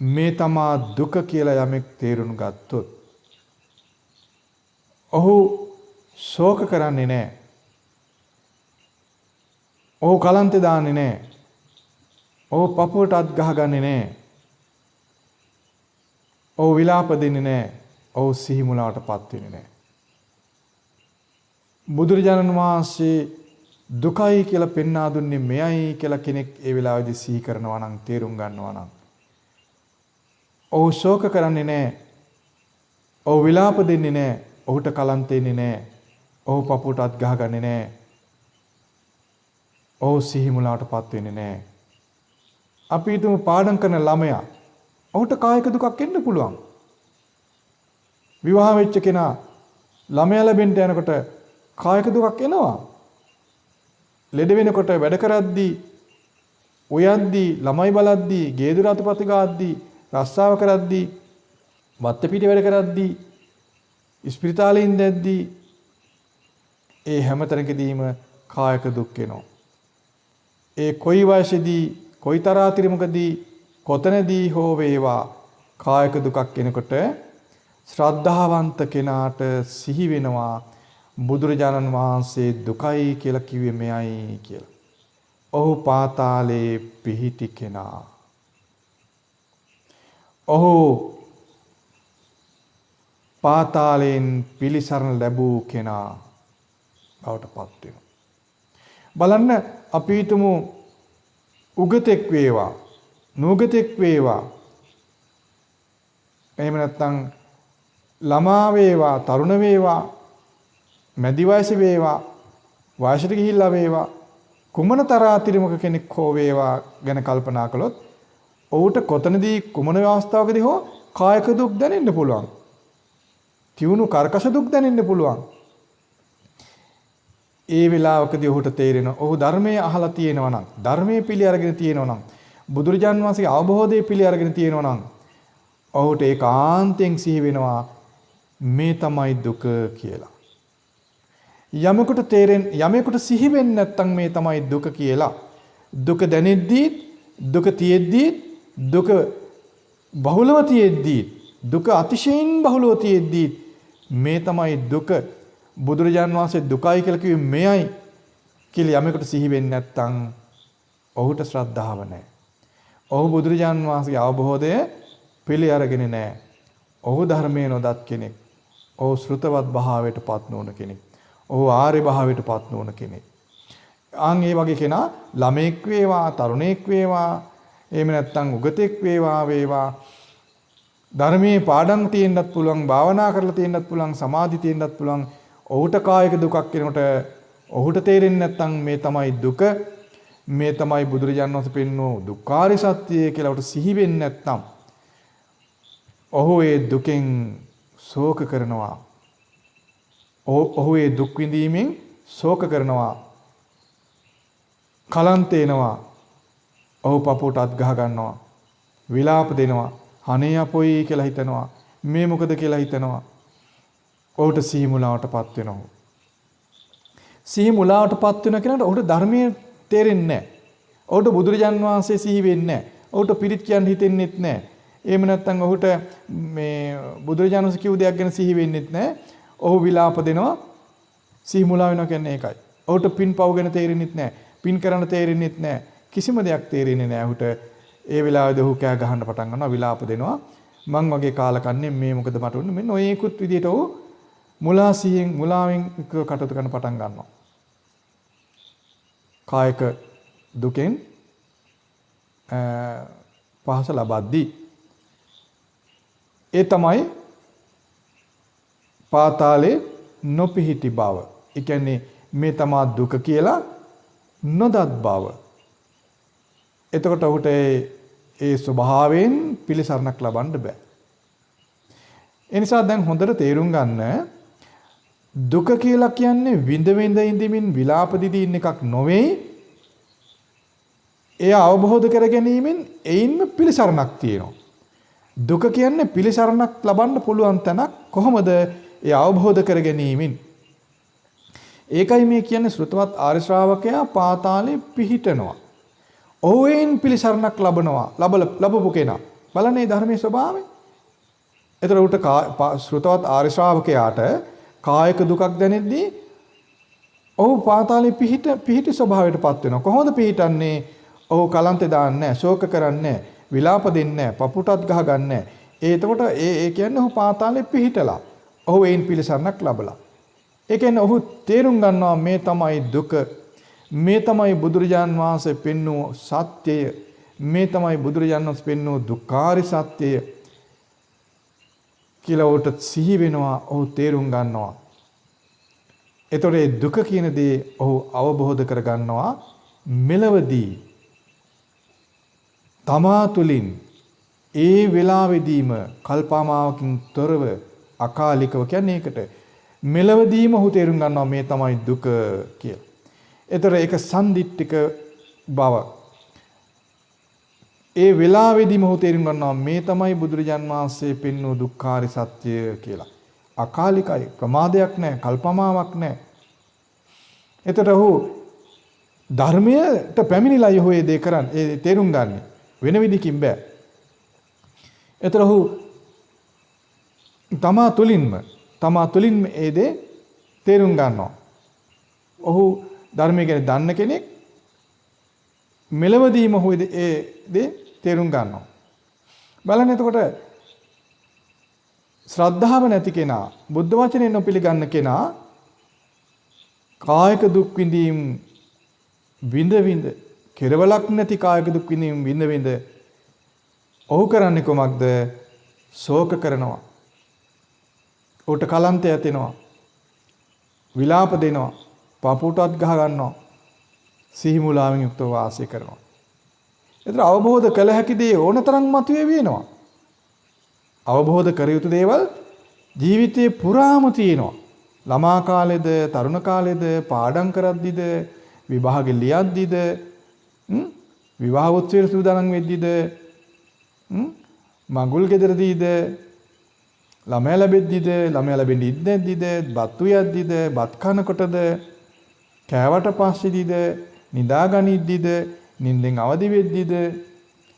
මේ තමා දුක කියලා යමෙක් තේරුම් ගත්තොත් ඔහු ශෝක කරන්නේ නැහැ. ඔහු කලන්ත දාන්නේ නැහැ. ඔහු පපුවට අත් ගහගන්නේ නැහැ. ඔහු විලාප දෙන්නේ නැහැ. ඔහු සිහි මුලාවටපත් වෙන්නේ නැහැ. බුදුරජාණන් වහන්සේ දුකයි කියලා පෙන්වා දුන්නේ මෙයයි කියලා කෙනෙක් ඒ වෙලාවේදී සිහි කරනවා නම් තේරුම් ගන්නවා නම් ඔහු ශෝක කරන්නේ නැහැ. ඔහු විලාප දෙන්නේ නැහැ. ඔහුට කලන්ත එන්නේ නැහැ. ඔහු පපුවට අත් ගහගන්නේ නැහැ. ඔහු සිහි මුලාවටපත් වෙන්නේ නැහැ. අපි හිතමු පාඩම් කරන ළමයා ඔහුට කායික දුකක් එන්න පුළුවන්. විවාහ වෙච්ච කෙනා ළමයා ලැබෙන්න යනකොට කායික දුකක් එනවා. ලෙඩ වෙනකොට වැඩ කරද්දී, උයද්දී, ළමයි බලද්දී, ගේදොර අතපත ගාද්දී, රස්සාව කරද්දී, වත්ත පිටි වැඩ කරද්දී, ඉස්පිරිතාලේ ඉඳද්දී ඒ හැමතැනකදීම කායික දුක් එනවා. ඒ කොයි වයසේදී, කොයි තරාතිරමකදී, කොතනදී හෝ වේවා කායික දුකක් එනකොට ශ්‍රද්ධාවන්ත කෙනාට සිහි වෙනවා බුදුරජාණන් වහන්සේ දුකයි කියලා කිව්වේ මෙයයි කියලා. ඔහු පාතාලේ පිහිටි කෙනා. ඔහු පාතාලයෙන් පිළිසරණ ලැබූ කෙනා බවට පත් වෙනවා. බලන්න අපි හිතමු උගතෙක් වේවා, නුගතෙක් වේවා, එහෙම නැත්නම් ළමා වේවා, තරුණ වේවා, මැදි වයස වේවා, වයසට ගිහිල්ලා වේවා, කුමන තරාතිරමක කෙනෙක් හෝ වේවා ගැන කල්පනා කළොත් ඔහුට කොතනදී කුමන අවස්ථාවකදී හෝ කායික දුක් දැනෙන්න පුළුවන්. තියුණු කර්කශ දුක් දැනෙන්න පුළුවන්. ඒ වෙලාවකදී ඔහුට තේරෙනවා ඔහු ධර්මයේ අහලා තියෙනවා නම්, ධර්මයේ පිළි අරගෙන තියෙනවා නම්, බුදුරජාන් වහන්සේගේ අවබෝධයේ පිළි අරගෙන තියෙනවා නම් ඔහුට ඒකාන්තයෙන් සිහි වෙනවා මේ තමයි දුක කියලා. යමෙකුට සිහි වෙන්නේ නැත්නම් මේ තමයි දුක කියලා. දුක දැනෙද්දී, දුක තියෙද්දී, දුක බහුලව තියෙද්දී, දුක අතිශයින් බහුලව තියෙද්දී මේ තමයි දුක, බුදුරජාන් වහන්සේ දුකයි කියලා කිව්වේ මෙයයි කියලා යමෙකුට සිහි වෙන්නේ නැත්නම් ඔහුට ශ්‍රද්ධාව නැහැ. ඔහු බුදුරජාන් වහන්සේගේ අවබෝධය පිළි අරගෙන නැහැ. ඔහු ධර්මයේ නොදත් කෙනෙක්. ඔහු ශ්‍රුතවත් භාවයට පත් නොවන කෙනෙක්. ඔහු ආර්ය භාවයට පත් නොවන කෙනෙක්. ආන් ඒ වගේ කෙනා ළමෙක් වේවා, තරුණෙක් වේවා, එහෙම නැත්නම් උගතෙක් වේවා ධර්මයේ පාඩම් තියෙන්නත් පුළුවන්, භාවනා කරලා තියෙන්නත් පුළුවන්, සමාධි තියෙන්නත් පුළුවන්. ඔහුට කායික දුකක් එනකොට ඔහුට තේරෙන්නේ නැත්නම් මේ තමයි දුක, මේ තමයි බුදුරජාණන් වහන්සේ පෙන්වූ දුක්ඛාරිය සත්‍යය කියලා ඔහුට සිහි වෙන්නේ නැත්නම් ඔහු ඒ දුකෙන් ශෝක කරනවා. ඔහු ඒ දුක් විඳීමෙන් ශෝක කරනවා. කලන්ත එනවා. ඔහු පපුවට අත් ගහ ගන්නවා. විලාප දෙනවා. අනේ අපොයි කියලා හිතනවා. මේ මොකද කියලා හිතනවා. ඔහුට සිහි මුලාවටපත් වෙනවා. සිහි මුලාවටපත් වෙන කෙනාට ඔහුට ධර්මයේ තේරෙන්නේ නැහැ. ඔහුට බුදුරජාන් වහන්සේ සිහි වෙන්නේ නැහැ. ඔහුට පිරිත් කියන්න හිතෙන්නේත් නැහැ. එහෙම නැත්නම් ඔහුට මේ බුදුරජාණන් වහන්සේ කිව් දෙයක් ගැන සිහි වෙන්නේත් නැහැ. ඔහු විලාප දෙනවා. සිහි මුලා වෙනවා කියන්නේ ඒකයි. ඔහුට පින් පව් ගැන තේරෙන්නේත් නැහැ. පින් කරන්න තේරෙන්නේත් නැහැ. කිසිම දෙයක් තේරෙන්නේ නැහැ ඔහුට. ඒ වෙලාවේදී ඔහු කෑ ගහන්න පටන් ගන්නවා, විලාප දෙනවා. මං වගේ කාලකන්නේ මේ මොකද මට උන්නේ? මෙන්න ඔයේකුත් විදියට ඔහු මුලාවෙන් කටයුතු කරන්න පටන් ගන්නවා. කායික දුකෙන් පහස ලබද්දී ඒ තමයි පාතාලේ නොපිහිටි බව. ඒ කියන්නේ මේ තමා දුක කියලා නොදත් බව. එතකොට ඔහුට ඒ ස්වභාවයෙන් පිළිසරණක් ලබන්න බෑ. ඒ නිසා දැන් හොඳට තේරුම් ගන්න දුක කියලා කියන්නේ විඳ ඉඳමින් විලාප දිදින්න එකක් නොවේ. එය අවබෝධ කර ගැනීමෙන් එයින්ම පිළිසරණක් තියෙනවා. දුක කියන්නේ පිළිසරණක් ලබන්න පුළුවන් තැනක්. කොහොමද? ඒ අවබෝධ කර ගැනීමෙන්. ඒකයි මේ කියන්නේ ශ්‍රුතවත් ආර්ය ශ්‍රාවකයා පාතාලේ පිහිටනවා. ඔවෙන් පිළිසරණක් ලබනවා. ලැබපු කෙනා. බලන්නේ ධර්මයේ ස්වභාවය. එතකොට උට ශ්‍රුතවත් ආර්ය ශ්‍රාවකයාට කායික දුකක් දැනෙද්දී ඔහු පාතාලේ පිහිටි ස්වභාවයටපත් වෙනවා. කොහොමද පිහිටන්නේ? ඔහු කලන්තේ දාන්නේ නැහැ, ශෝක කරන්නේ නැහැ, විලාප දෙන්නේ නැහැ, පපුටත් ගහ ගන්න නැහැ. එතකොට ඒ කියන්නේ ඔහු පාතාලේ පිහිටලා. ඔහු ඒන් පිළිසරණක් ලැබලා. ඒ කියන්නේ ඔහු තේරුම් ගන්නවා මේ තමයි දුක. මේ තමයි බුදුරජාන් වහන්සේ පෙන්වූ සත්‍යය. මේ තමයි බුදුරජාණන් වහන්සේ පෙන්වූ දුක්ඛාරි සත්‍යය කියලා උට සිහි වෙනවා. ඔහු තේරුම් ගන්නවා. එතකොට මේ දුක කියන දේ ඔහු අවබෝධ කර ගන්නවා මෙලවදී. තමා තුළින් ඒ වෙලාවේදීම කල්පමාවකින් තොරව අකාලිකව කියන්නේ ඒකට මෙලවදීම ඔහු තේරුම් ගන්නවා මේ තමයි දුක කියලා. ඒතර ඒක සම්දිට්ඨික බව. ඒ වෙලාවේදීම ඔහු තේරුම් ගන්නවා මේ තමයි බුදුරජාන් වහන්සේ පෙන්වූ දුක්ඛාරි සත්‍ය කියලා. අකාලිකයි, ප්‍රමාදයක් නැහැ, කල්පමාවක් නැහැ. ඒතර ඔහු ධර්මයට පැමිණිලා යහෝ ඒ දේ කරන්නේ, ඒ තේරුම් ගන්න. වෙන විදිහකින් බෑ. ඒතර ඔහු තමා තුළින්ම ඒ දේ තේරුම් ගන්නවා. ඔහු ධර්මය ගැන දන්න කෙනෙක් මෙලවදීම ඔහු ඒ දේ තේරුම් ගන්නවා. බලන්න එතකොට ශ්‍රද්ධාව නැති කෙනා, බුද්ධ වචනේ නොපිළගන්න කෙනා කායික දුක් විඳීම් විඳ කෙරවලක් නැති කායික දුක් විඳීම් විඳ ඔහු කරන්නේ කොමක්ද? ශෝක කරනවා. උට කලන්තය ඇතෙනවා. විලාප දෙනවා. පපුටත් ගහ ගන්නවා. සිහි මුලාවෙන් යුක්තව වාසය කරනවා. ඒතර අවබෝධ කළ හැකි දේ ඕනතරම් මතුවේ වෙනවා. අවබෝධ කර යුතු දේවල් ජීවිතේ පුරාම තියෙනවා. ළමා කාලෙද, තරුණ කාලෙද, පාඩම් කරද්දිද, විභාගෙ ලියද්දිද, විවාහ උත්සවයට සූදානම් වෙද්දිද, මඟුල් ගෙදරදීද, ළමයා ලැබෙද්දිද, ළමයා ලැබෙන්න ඉද්දැද්දිද, බත් උයද්දිද, බත් කනකොටද, කෑවට පස්සේදීද, නිදාගනිද්දිද, නිින්දෙන් අවදි වෙද්දිද,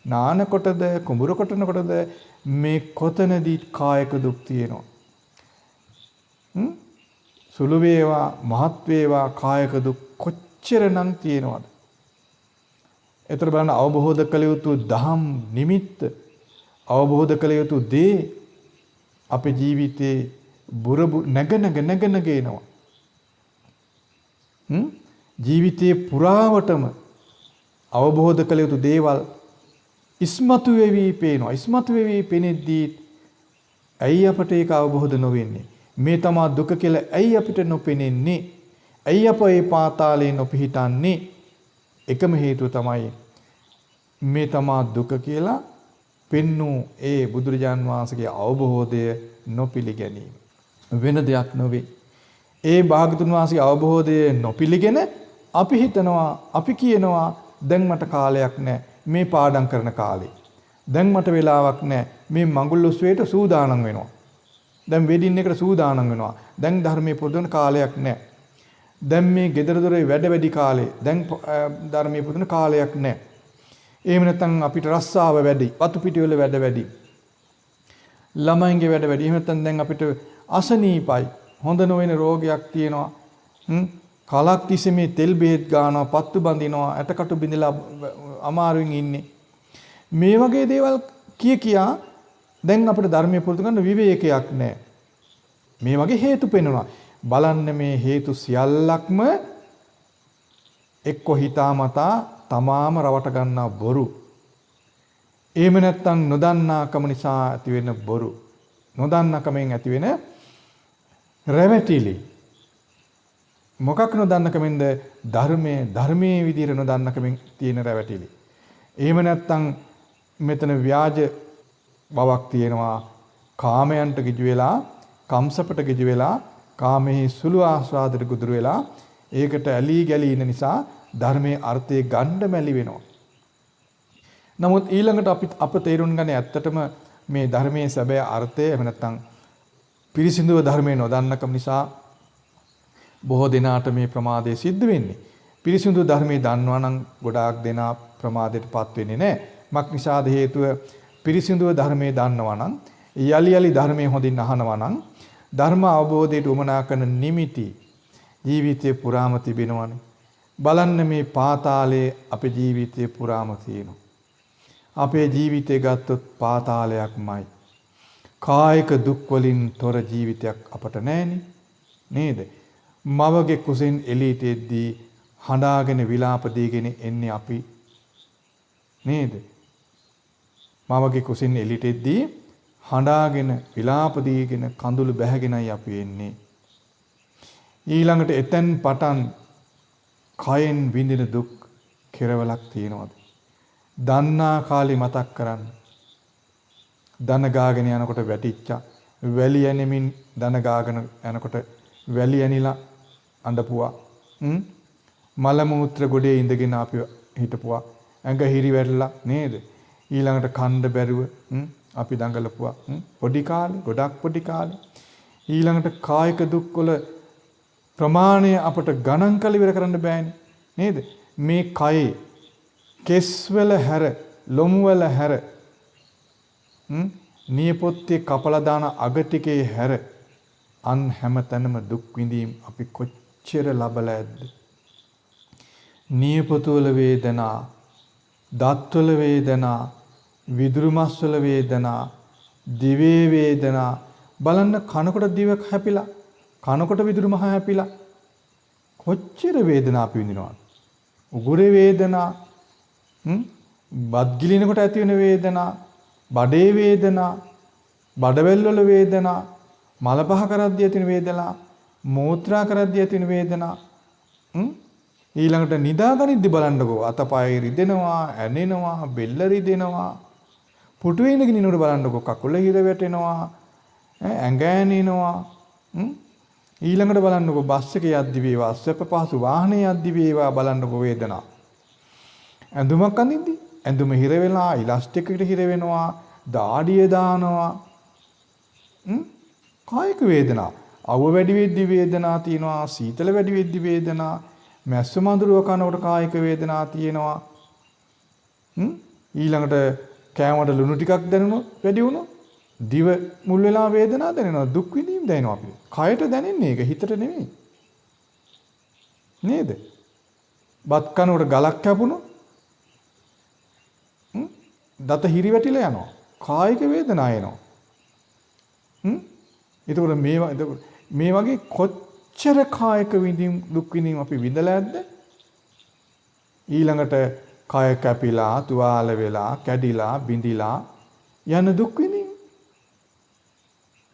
නානකොටද, කුඹුර කොටනකොටද මේ කොතනදී කායික දුක් තියෙනවා. සුළු වේවා මහත් වේවා කායික දුක් කොච්චරනම් තියෙනවද? ඒතර බලන්න අවබෝධ කළ යුතු දහම් නිමිත්ත, අවබෝධ කළ යුතු දේ අපේ ජීවිතේ නැග එනවා. ජීවිතයේ පුරාවටම අවබෝධ කළ යුතු දේවල් ඉස්මතු වෙවි පේනවා. ඉස්මතු වෙවි පෙනෙද්දී ඇයි අපට ඒක අවබෝධ නොවෙන්නේ? මේ තමා දුක කියලා ඇයි අපිට නොපෙනෙන්නේ? ඇයි අප ඒ පාතාලේ නොපිහිටන්නේ? එකම හේතුව තමයි මේ තමා දුක කියලා පෙන්වූ ඒ බුදුරජාන් වහන්සේගේ අවබෝධය නොපිළිගැනීම. වෙන දෙයක් නොවේ. ඒ භාගතුන් වහන්සේගේ අවබෝධය නොපිළිගෙන අපි හිතනවා, අපි කියනවා දැන් මට කාලයක් නැහැ මේ පාඩම් කරන කාලේ. දැන් මට වෙලාවක් නැහැ මේ මඟුල් උත්සවයට සූදානම් වෙනවා. දැන් වෙඩින් එකට සූදානම් වෙනවා. දැන් ධර්මයේ පුරුදුන කාලයක් නැහැ. දැන් මේ gedara dore වැඩ වැඩි කාලේ. දැන් ධර්මයේ පුරුදුන කාලයක් නැහැ. එහෙම නැත්නම් අපිට රස්සාව වැඩි, වතු පිටිවල වැඩ වැඩි. ළමයින්ගේ වැඩ වැඩි. එහෙම නැත්නම් දැන් අපිට අසනීපයි. හොඳ නොවන රෝගයක් තියෙනවා. කලක් තිස්සේ මේ තෙල් බෙහෙත් ගන්නවා, පත්තු බඳිනවා, ඇටකටු බිඳලා අමාරුවෙන් ඉන්නේ. මේ වගේ දේවල් කියා දැන් අපිට ධර්මයේ පුරුදු කරන විවේකයක් නැහැ. මේ වගේ හේතු පෙන්වනවා. බලන්න මේ හේතු සියල්ලක්ම එක්ක හිතාමතා තමාම රවට ගන්නා බොරු. එහෙම නැත්නම් නොදන්නාකම නිසා ඇතිවෙන බොරු. නොදන්නාකමෙන් ඇතිවෙන රැවටිලි. මොකක් නොදන්නකමෙන්ද? ධර්මයේ විදිහට නොදන්නකමෙන් තියෙන රැවටිලි. එහෙම නැත්නම් මෙතන ව්‍යාජ බවක් තියෙනවා. කාමයන්ට ගිජු වෙලා, කම්සපට ගිජු වෙලා, කාමෙහි සුළු ආස්වාදයට ගුදුරු වෙලා, ඒකට ඇලී ගැලී ඉන්න නිසා ධර්මයේ අර්ථය ගන්න මැලි වෙනවා. නමුත් ඊළඟට අප තේරුම් ගන්න ඇත්තටම මේ ධර්මයේ සැබෑ අර්ථය එහෙම නැත්නම් පිරිසිදුව ධර්මයේ නොදන්නකම නිසා බොහෝ දෙනාට මේ ප්‍රමාදය සිද්ධ වෙන්නේ. පිරිසිදු ධර්මයේ දන්නවා නම් ගොඩාක් දෙනා ප්‍රමාදයටපත් වෙන්නේ නැහැ. මක් නිසාද හේතුව? පිරිසිදුව ධර්මයේ දන්නවා නම්, යලි ධර්මයේ හොඳින් අහනවා නම්, ධර්ම අවබෝධයට උමනා කරන නිමිති ජීවිතේ පුරාම තිබෙනවනේ. බලන්න මේ පාතාලයේ අපේ ජීවිතේ පුරාම තියෙනවා. අපේ ජීවිතේ ගත්තොත් පාතාලයක්මයි. කායික දුක් වලින් තොර ජීවිතයක් අපට නැහෙනේ. නේද? මවගේ කුසෙන් එළියට එද්දී හඬාගෙන විලාප දීගෙන එන්නේ අපි නේද? මවගේ කුසෙන් එළියට එද්දී හඬාගෙන විලාප දීගෙන කඳුළු බැහැගෙනයි අපි එන්නේ. ඊළඟට එතෙන් පටන් කයෙන් විඳින දුක් කෙරවලක් තියෙනවද? දන්නා කාලේ මතක් කරන්න. දන ගාගෙන යනකොට වැටිච්චා. වැලි ඇනෙමින් දන ගාගෙන යනකොට වැලි ඇනිලා අඬපුවා. මල මූත්‍ර ගොඩේ ඉඳගෙන අපි හිටපුවා. ඇඟ හිරි වැටලා නේද? ඊළඟට කණ්ඩ බැරුව අපි දඟලපුවා. පොඩි කාලේ, ගොඩක් පොඩි කාලේ. ඊළඟට කායික දුක්වල ප්‍රමාණය අපට ගණන් කළ ඉවර කරන්න බෑනේ. නේද? මේ කයේ කෙස්වල හැර, ලොමුවල හැර, නියපොත්තේ කපලා දාන අග ටිකේ හැර අන් හැම තැනම දුක් විඳීම් අපි කොච්චර ලබලා ඇද්ද? නියපොතුවල වේදනා, දත්වල වේදනා, විදුරු මස්වල වේදනා, දිවේ වේදනා. බලන්න කනකොට දිව හැපිලා, කනකොට විදුරු මහ හැපිලා කොච්චර වේදනා අපි විඳිනවද? උගුරේ වේදනා, බත් ගිලිනකොට ඇති වෙන වේදනා, බඩේ වේදනා, බඩවැල් වල වේදනා, මල පහ කරද්දී ඇති වෙන වේදනා, මෝත්‍රා කරද්දී ඇති වෙන වේදනා. ඊළඟට නිදාගනිද්දි බලන්නකෝ අතපය රිදෙනවා, ඇනෙනවා, බෙල්ල රිදෙනවා. පුටුවේ ඉඳගෙන ඉන්නකොට බලන්නකෝ කකුල හිර වැටෙනවා, ඇඟ ඇනෙනවා. ඊළඟට බලන්නකෝ බස් එකේ යද්දි වේවා, අස්වැප පහසු වාහනේ යද්දි වේවා බලන්නකෝ වේදනා. ඇඳුමක් අඳින්දි ඇඳුම හිර වෙලා ඉලාස්ටික් එකට හිර වෙනවා, දාඩිය දානවා. කායික වේදනා. අවුව වැඩි වෙද්දි වේදනා තියෙනවා, සීතල වැඩි වෙද්දි වේදනා, මැස්ස මඳුරුව කනකොට කායික වේදනා තියෙනවා. ඊළඟට කෑමට ලුණු ටිකක් දැනුණොත් වැඩි වුණොත් දිව මුල් වෙලා වේදනා දැනෙනවා, දුක් විඳීම් දැනෙනවා අපිට. කයට දැනෙන්නේ ඒක, හිතට නෙමෙයි. නේද? බත් කනකොට ගලක් කැපුණොත් දත හිරි වැටිලා යනවා. කායික වේදනා එනවා. ඒතකොට මේ වගේ කොච්චර කායික විඳීම් දුක් විඳීම් අපි විඳලා ඇද්ද? ඊළඟට කය කැපිලා, තුවාල වෙලා, කැඩිලා, බිඳිලා යන දුක් විඳීම්.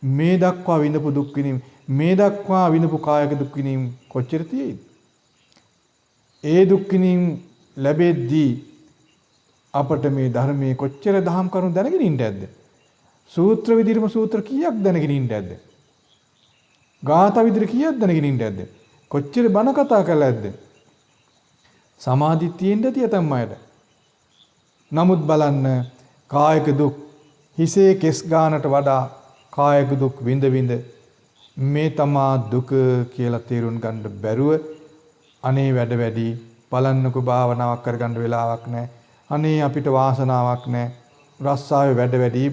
මේ දක්වා විඳපු දුක් විඳීම්, මේ දක්වා විඳපු කායික දුක් විඳීම් කොච්චර තියෙයිද? ඒ දුක් විඳීම් ලැබෙද්දී අපට මේ ධර්මයේ කොච්චර දහම් කරුණු දැනගෙන ඉන්න ඇද්ද? සූත්‍ර විදිහටම සූත්‍ර කීයක් දැනගෙන ඉන්න ඇද්ද? ගාථා විදිහට කීයක් දැනගෙන ඉන්න ඇද්ද? කොච්චර බණ කතා කරලා ඇද්ද? සමාධි තියෙන්න තියතම් අයට. නමුත් බලන්න කායික දුක් හිසේ කෙස් ගානට වඩා කායික දුක් විඳ විඳ මේ තමා දුක කියලා තේරුම් ගන්න බැරුව අනේ වැඩ වැඩි බලන්නකෝ භාවනාවක් කරගන්න වෙලාවක් නැහැ. අනේ අපිට වාසනාවක් නැහැ. රස්සාවේ වැඩ වැඩි,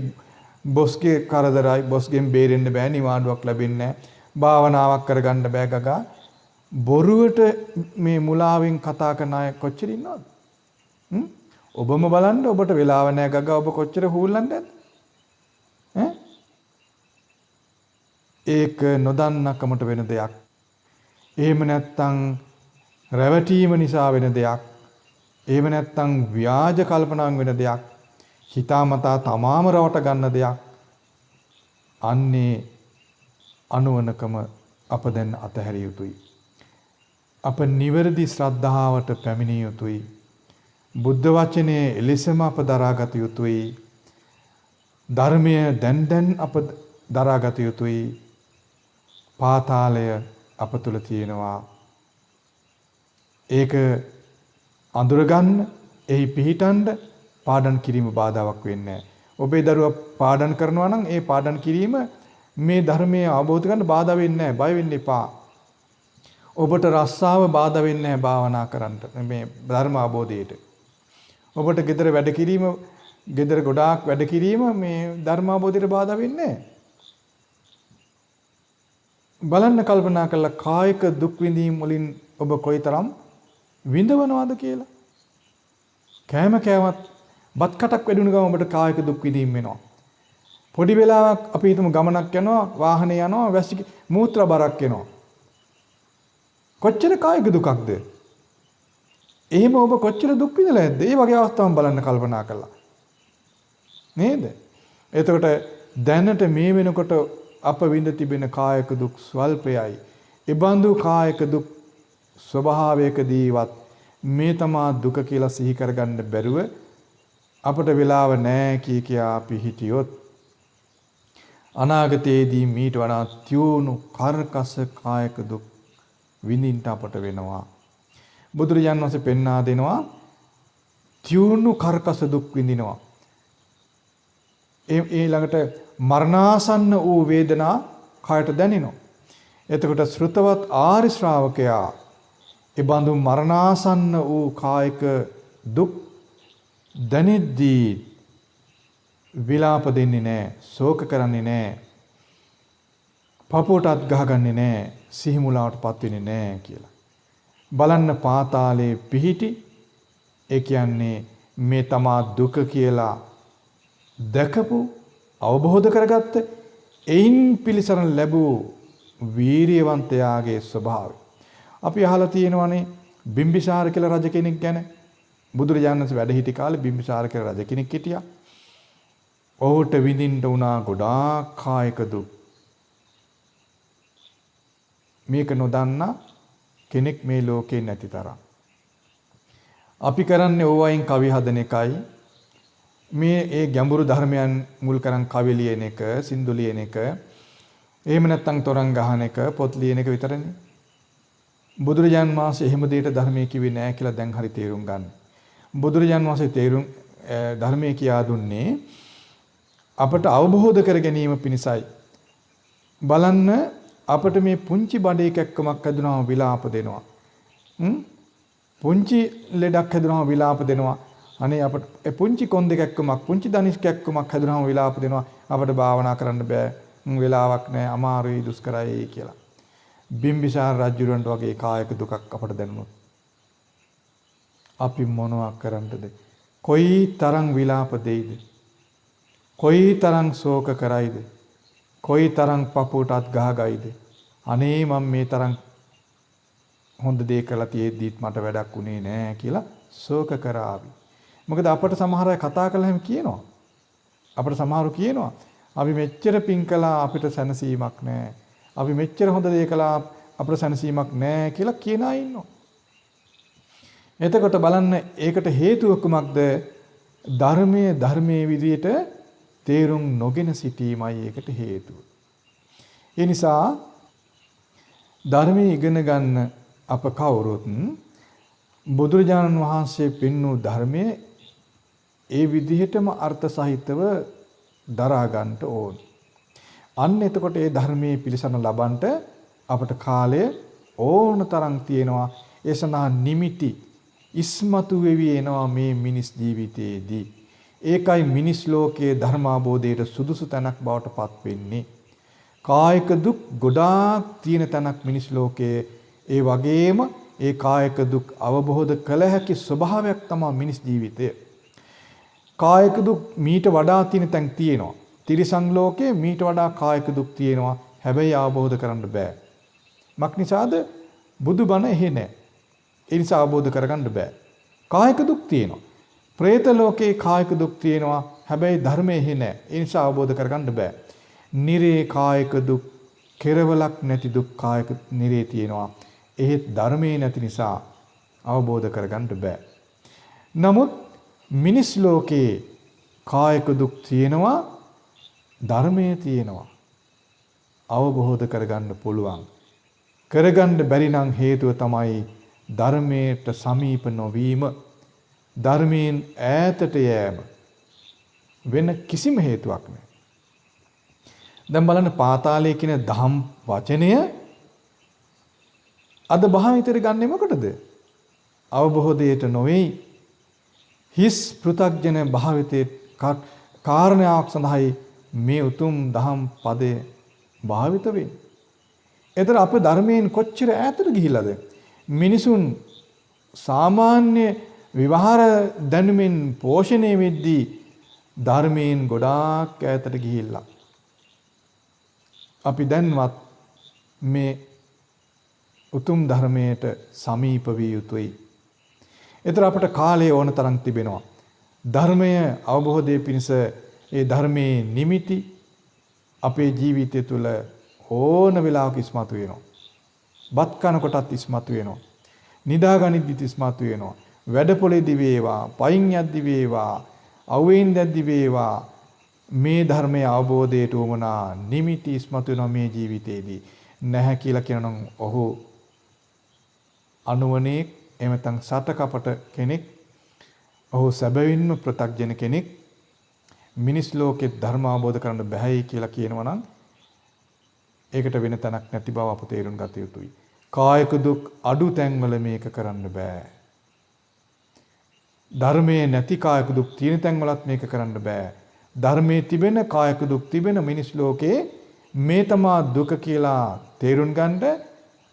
බොස්ගේ කරදරයි, බොස්ගෙන් බේරෙන්න බෑ, නිවාඩුවක් ලැබෙන්නේ නැහැ. භාවනාවක් කරගන්න බෑ ගගා. බොරුවට මේ මුලාවෙන් කතා කරන අය කොච්චර ඉන්නවද? ඔබම බලන්න, ඔබට වෙලාව නැහැ ගගා, ඔබ කොච්චර හූල්ලන්නද? ඒක නොදන්නකමට වෙන දෙයක්. එහෙම නැත්නම් රැවටීම නිසා වෙන දෙයක්. එහෙම නැත්නම් ව්‍යාජ කල්පනාවෙන් වෙන දෙයක්. හිතාමතා තමාම රවට ගන්න දෙයක්. අන්නේ අනුවණකම අප දැන් අතහැරිය යුතුයි. අප නිවැරදි ශ්‍රද්ධාවට පැමිණිය යුතුයි. බුද්ධ වචනේ එලෙසම අප දරාගත යුතුයි. ධර්මය දැන් අප දරාගත යුතුයි. පාතාලය අප තුල තියෙනවා. ඒක අඳුරගන්න, එහි පිහිටන්න පාඩම් කිරීම බාධාවක් වෙන්නේ නැහැ. ඔබේ දරුවා පාඩම් කරනවා නම් ඒ පාඩම් කිරීම මේ ධර්මයේ අවබෝධ කරගන්න බාධා වෙන්නේ නැහැ. බය වෙන්න එපා. ඔබට රස්සාව බාධා වෙන්නේ නැහැ භාවනා කරන්න. මේ ධර්ම අවබෝධයට. ඔබට gedara වැඩ කිරීම, gedara ගොඩාක් වැඩ කිරීම මේ ධර්ම අවබෝධයට බාධා වෙන්නේ නැහැ. බලන්න කල්පනා කළා කායික දුක් විඳීම් වලින් ඔබ කොයිතරම් විඳවනවද කියලා. කෑම කෑවත් බත් කටක් වැඩුණ ගමන් ඔබට කායික දුක් විඳීම් වෙනවා. පොඩි වෙලාවක් අපි හිතමු ගමනක් යනවා, වාහනේ යනවා, මූත්‍රා බරක් එනවා. කොච්චර කායික දුකක්ද? එහෙම ඔබ කොච්චර දුක් විඳලා ඇද්ද? ඒ වගේ අවස්ථාවන් බලන්න කල්පනා කළා. නේද? එතකොට දැනට මේ වෙනකොට අප විඳ තිබෙන කායික දුක් ස්වල්පයයි. ඒබඳු කායික දුක් ස්වභාවයකදීවත් මේ තමා දුක කියලා සිහි කරගන්න බැරුව අපට වෙලාව නැහැ කියා අපි හිටියොත් අනාගතයේදී මීට වඩා තියුණු කර්කස කායික දුක් විඳින්න අපට වෙනවා. බුදුරජාණන් වහන්සේ පෙන්වා දෙනවා තියුණු කර්කස දුක් විඳිනවා. ඊළඟට මරණාසන්න වූ වේදනා කායට දැනෙනවා. එතකොට ශ්‍රුතවත් ආරි ශ්‍රාවකයා ඒ බඳු මරණාසන්න වූ කායික දුක් දැනෙද්දී විලාප දෙන්නේ නැහැ, ශෝක කරන්නේ නැහැ, පපුවටත් ගහගන්නේ නැහැ, සිහිමුලාවටපත් වෙන්නේ නැහැ කියලා. බලන්න පාතාලයේ පිහිටි ඒ කියන්නේ මේ තමා දුක කියලා දැකපු අවබෝධ කරගත්ත එයින් පිළිසරණ ලැබූ වීරියවන්තයාගේ ස්වභාවය. අපි අහලා තියෙනවානේ බිම්බිසාර කියලා රජ කෙනෙක් ගැන. බුදුරජාණන් වහන්සේ වැඩ සිටි කාලේ බිම්බිසාර කියලා රජ කෙනෙක් හිටියා. ඔහුට විඳින්න උනා ගොඩාක් කායික දුක්. මේක නොදන්නා කෙනෙක් මේ ලෝකේ නැති තරම්. අපි කරන්නේ ඕවයින් කවි හදන එකයි. මේ ඒ ගැඹුරු ධර්මයන් මුල් කරන් කවි ලියන එක, සින්දු ලියන එක, එහෙම නැත්නම් තරංග ගහන එක, පොත් ලියන එක විතරනේ. බුදුරජාන් වහන්සේ එහෙම දෙයට ධර්මයේ කිව්වේ නැහැ කියලා දැන් හරි තේරුම් ගන්න. බුදුරජාන් වහන්සේ ධර්මයේ කියා දුන්නේ අපට අවබෝධ කර ගැනීම පිණිසයි. බලන්න අපට මේ පුංචි බඩේ කැක්කමක් හැදුනම විලාප දෙනවා. පුංචි ලෙඩක් හැදුනම විලාප දෙනවා. අනේ අපට පුංචි කොන්ද කැක්කමක්, පුංචි දනිස් කැක්කමක් හැදුනම විලාප දෙනවා. අපට භාවනා කරන්න බෑ. වෙලාවක් නැහැ, අමාරුයි, දුෂ්කරයි කියලා. බිම්බිසාර රජුරන්ට වගේ කායික දුකක් අපට දැනුනොත් අපි මොනවා කරන්නද? කොයි තරම් විලාප දෙයිද? කොයි තරම් ශෝක කරයිද? කොයි තරම් පපුවටත් ගහගයිද? අනේ මම මේ තරම් හොඳ දේ කළා තියෙද්දිත් මට වැඩක් උනේ නෑ කියලා ශෝක කරાવી. මොකද අපට සමහර අය කතා කළාම කියනවා. අපට සමහරු කියනවා අපි මෙච්චර පින් කළා අපිට සැනසීමක් නෑ. අපි මෙච්චර හොඳ දේ කළා අපිට සැනසීමක් නෑ කියලා කියන අය ඉන්නවා. එතකොට බලන්න ඒකට හේතුව කුමක්ද? ධර්මයේ විදියට තේරුම් නොගෙන සිටීමයි ඒකට හේතුව. ඒ නිසා ධර්මයේ ඉගෙන ගන්න අප කවුරුත් බුදුරජාණන් වහන්සේ පෙන්වූ ධර්මයේ ඒ විදිහටම අර්ථ සහිතව දරා ගන්නට ඕන. අන්න එතකොට ඒ ධර්මයේ පිළිසරණ ලබන්නට අපට කාලය ඕන තරම් තියෙනවා. ඒ සඳහා නිමිති ඉස්මතු වෙවි එනවා මේ මිනිස් ජීවිතයේදී. ඒකයි මිනිස් ලෝකයේ ධර්මාබෝධයට සුදුසු තැනක් බවට පත් වෙන්නේ. කායික දුක් ගොඩාක් තියෙන තැනක් මිනිස් ලෝකයේ. ඒ වගේම ඒ කායික දුක් අවබෝධ කළ හැකි ස්වභාවයක් තමයි මිනිස් ජීවිතය. කායික දුක් මීට වඩා තියෙන තැන් තියෙනවා. තිරිසන් ලෝකයේ මීට වඩා කායික දුක් තියෙනවා. හැබැයි අවබෝධ කරන්න බෑ. මක් නිසාද? බුදුබණ එහෙ නැහැ. ඒ නිසා අවබෝධ කරගන්න බෑ. කායික දුක් තියෙනවා. പ്രേත ලෝකේ කායික දුක් තියෙනවා. හැබැයි ධර්මයේ එහෙ නැහැ. ඒ නිසා අවබෝධ කරගන්න බෑ. නිරේ කායික දුක්, කෙරවලක් නැති දුක් කායික නිරේ තියෙනවා. එහෙත් ධර්මයේ නැති නිසා අවබෝධ කරගන්න බෑ. නමුත් මිනිස් ලෝකේ කායික දුක් තියෙනවා, ධර්මයේ තියෙනවා. අවබෝධ කරගන්න පුළුවන්. කරගන්න බැරි නම් හේතුව තමයි ධර්මයට සමීප නොවීම, ධර්මයෙන් ඈතට යෑම. වෙන කිසිම හේතුවක් නැහැ. දැන් බලන්න පාතාලයේ කියන දහම් වචනය අද භාවිතයට ගන්නෙ මොකටද? අවබෝධයට නොවේයි. හිස් පෘථග්ජන භාවිතයේ කාරණාවක් සඳහායි මේ උතුම් දහම් පදය භාවිත වෙන්නේ. ඒතර අපේ ධර්මයෙන් කොච්චර ඈතට ගිහිලාද? මිනිසුන් සාමාන්‍ය විවහාර දැනුමින් පෝෂණය වෙද්දී ධර්මයෙන් ගොඩාක් ඈතට ගිහිල්ලා. අපි දැන්වත් මේ උතුම් ධර්මයට සමීප විය යුතුයි. ඒතර අපට කාලය ඕන තරම් තිබෙනවා. ධර්මය අවබෝධයේ පිණිස ඒ ධර්මයේ නිමිති අපේ ජීවිතය තුළ ඕන වෙලාවක ඉස්මතු වෙනවා. බත් කන කොටත් ඉස්මතු වෙනවා. නිදාගනිද්දිත් ඉස්මතු වෙනවා. වැඩපොළේදී වේවා, පයින් යද්දී වේවා, අවුවෙන් දැද්දී වේවා මේ ධර්මයේ අවබෝධයට උවමනා නිමිති ඉස්මතු වෙනවා මේ ජීවිතේදී. නැහැ කියලා කියනනම් ඔහු අනුවණේ එහෙම නැත්නම් සතකපට කෙනෙක්. ඔහු සැබවින්ම ප්‍රත්‍යඥ කෙනෙක්. මිනිස් ලෝකෙත් ධර්ම අවබෝධ කරන්න බැහැයි කියලා කියනවා නම් ඒකට වෙන තැනක් නැති බව අප තේරුම් ගත යුතුයි. කායික දුක් අඩු තැන්වල මේක කරන්න බෑ. ධර්මයේ නැති කායික දුක් තියෙන තැන්වලත් මේක කරන්න බෑ. ධර්මයේ තිබෙන කායික දුක් තිබෙන මිනිස් ලෝකේ මේ තමා දුක කියලා තේරුම් ගන්නට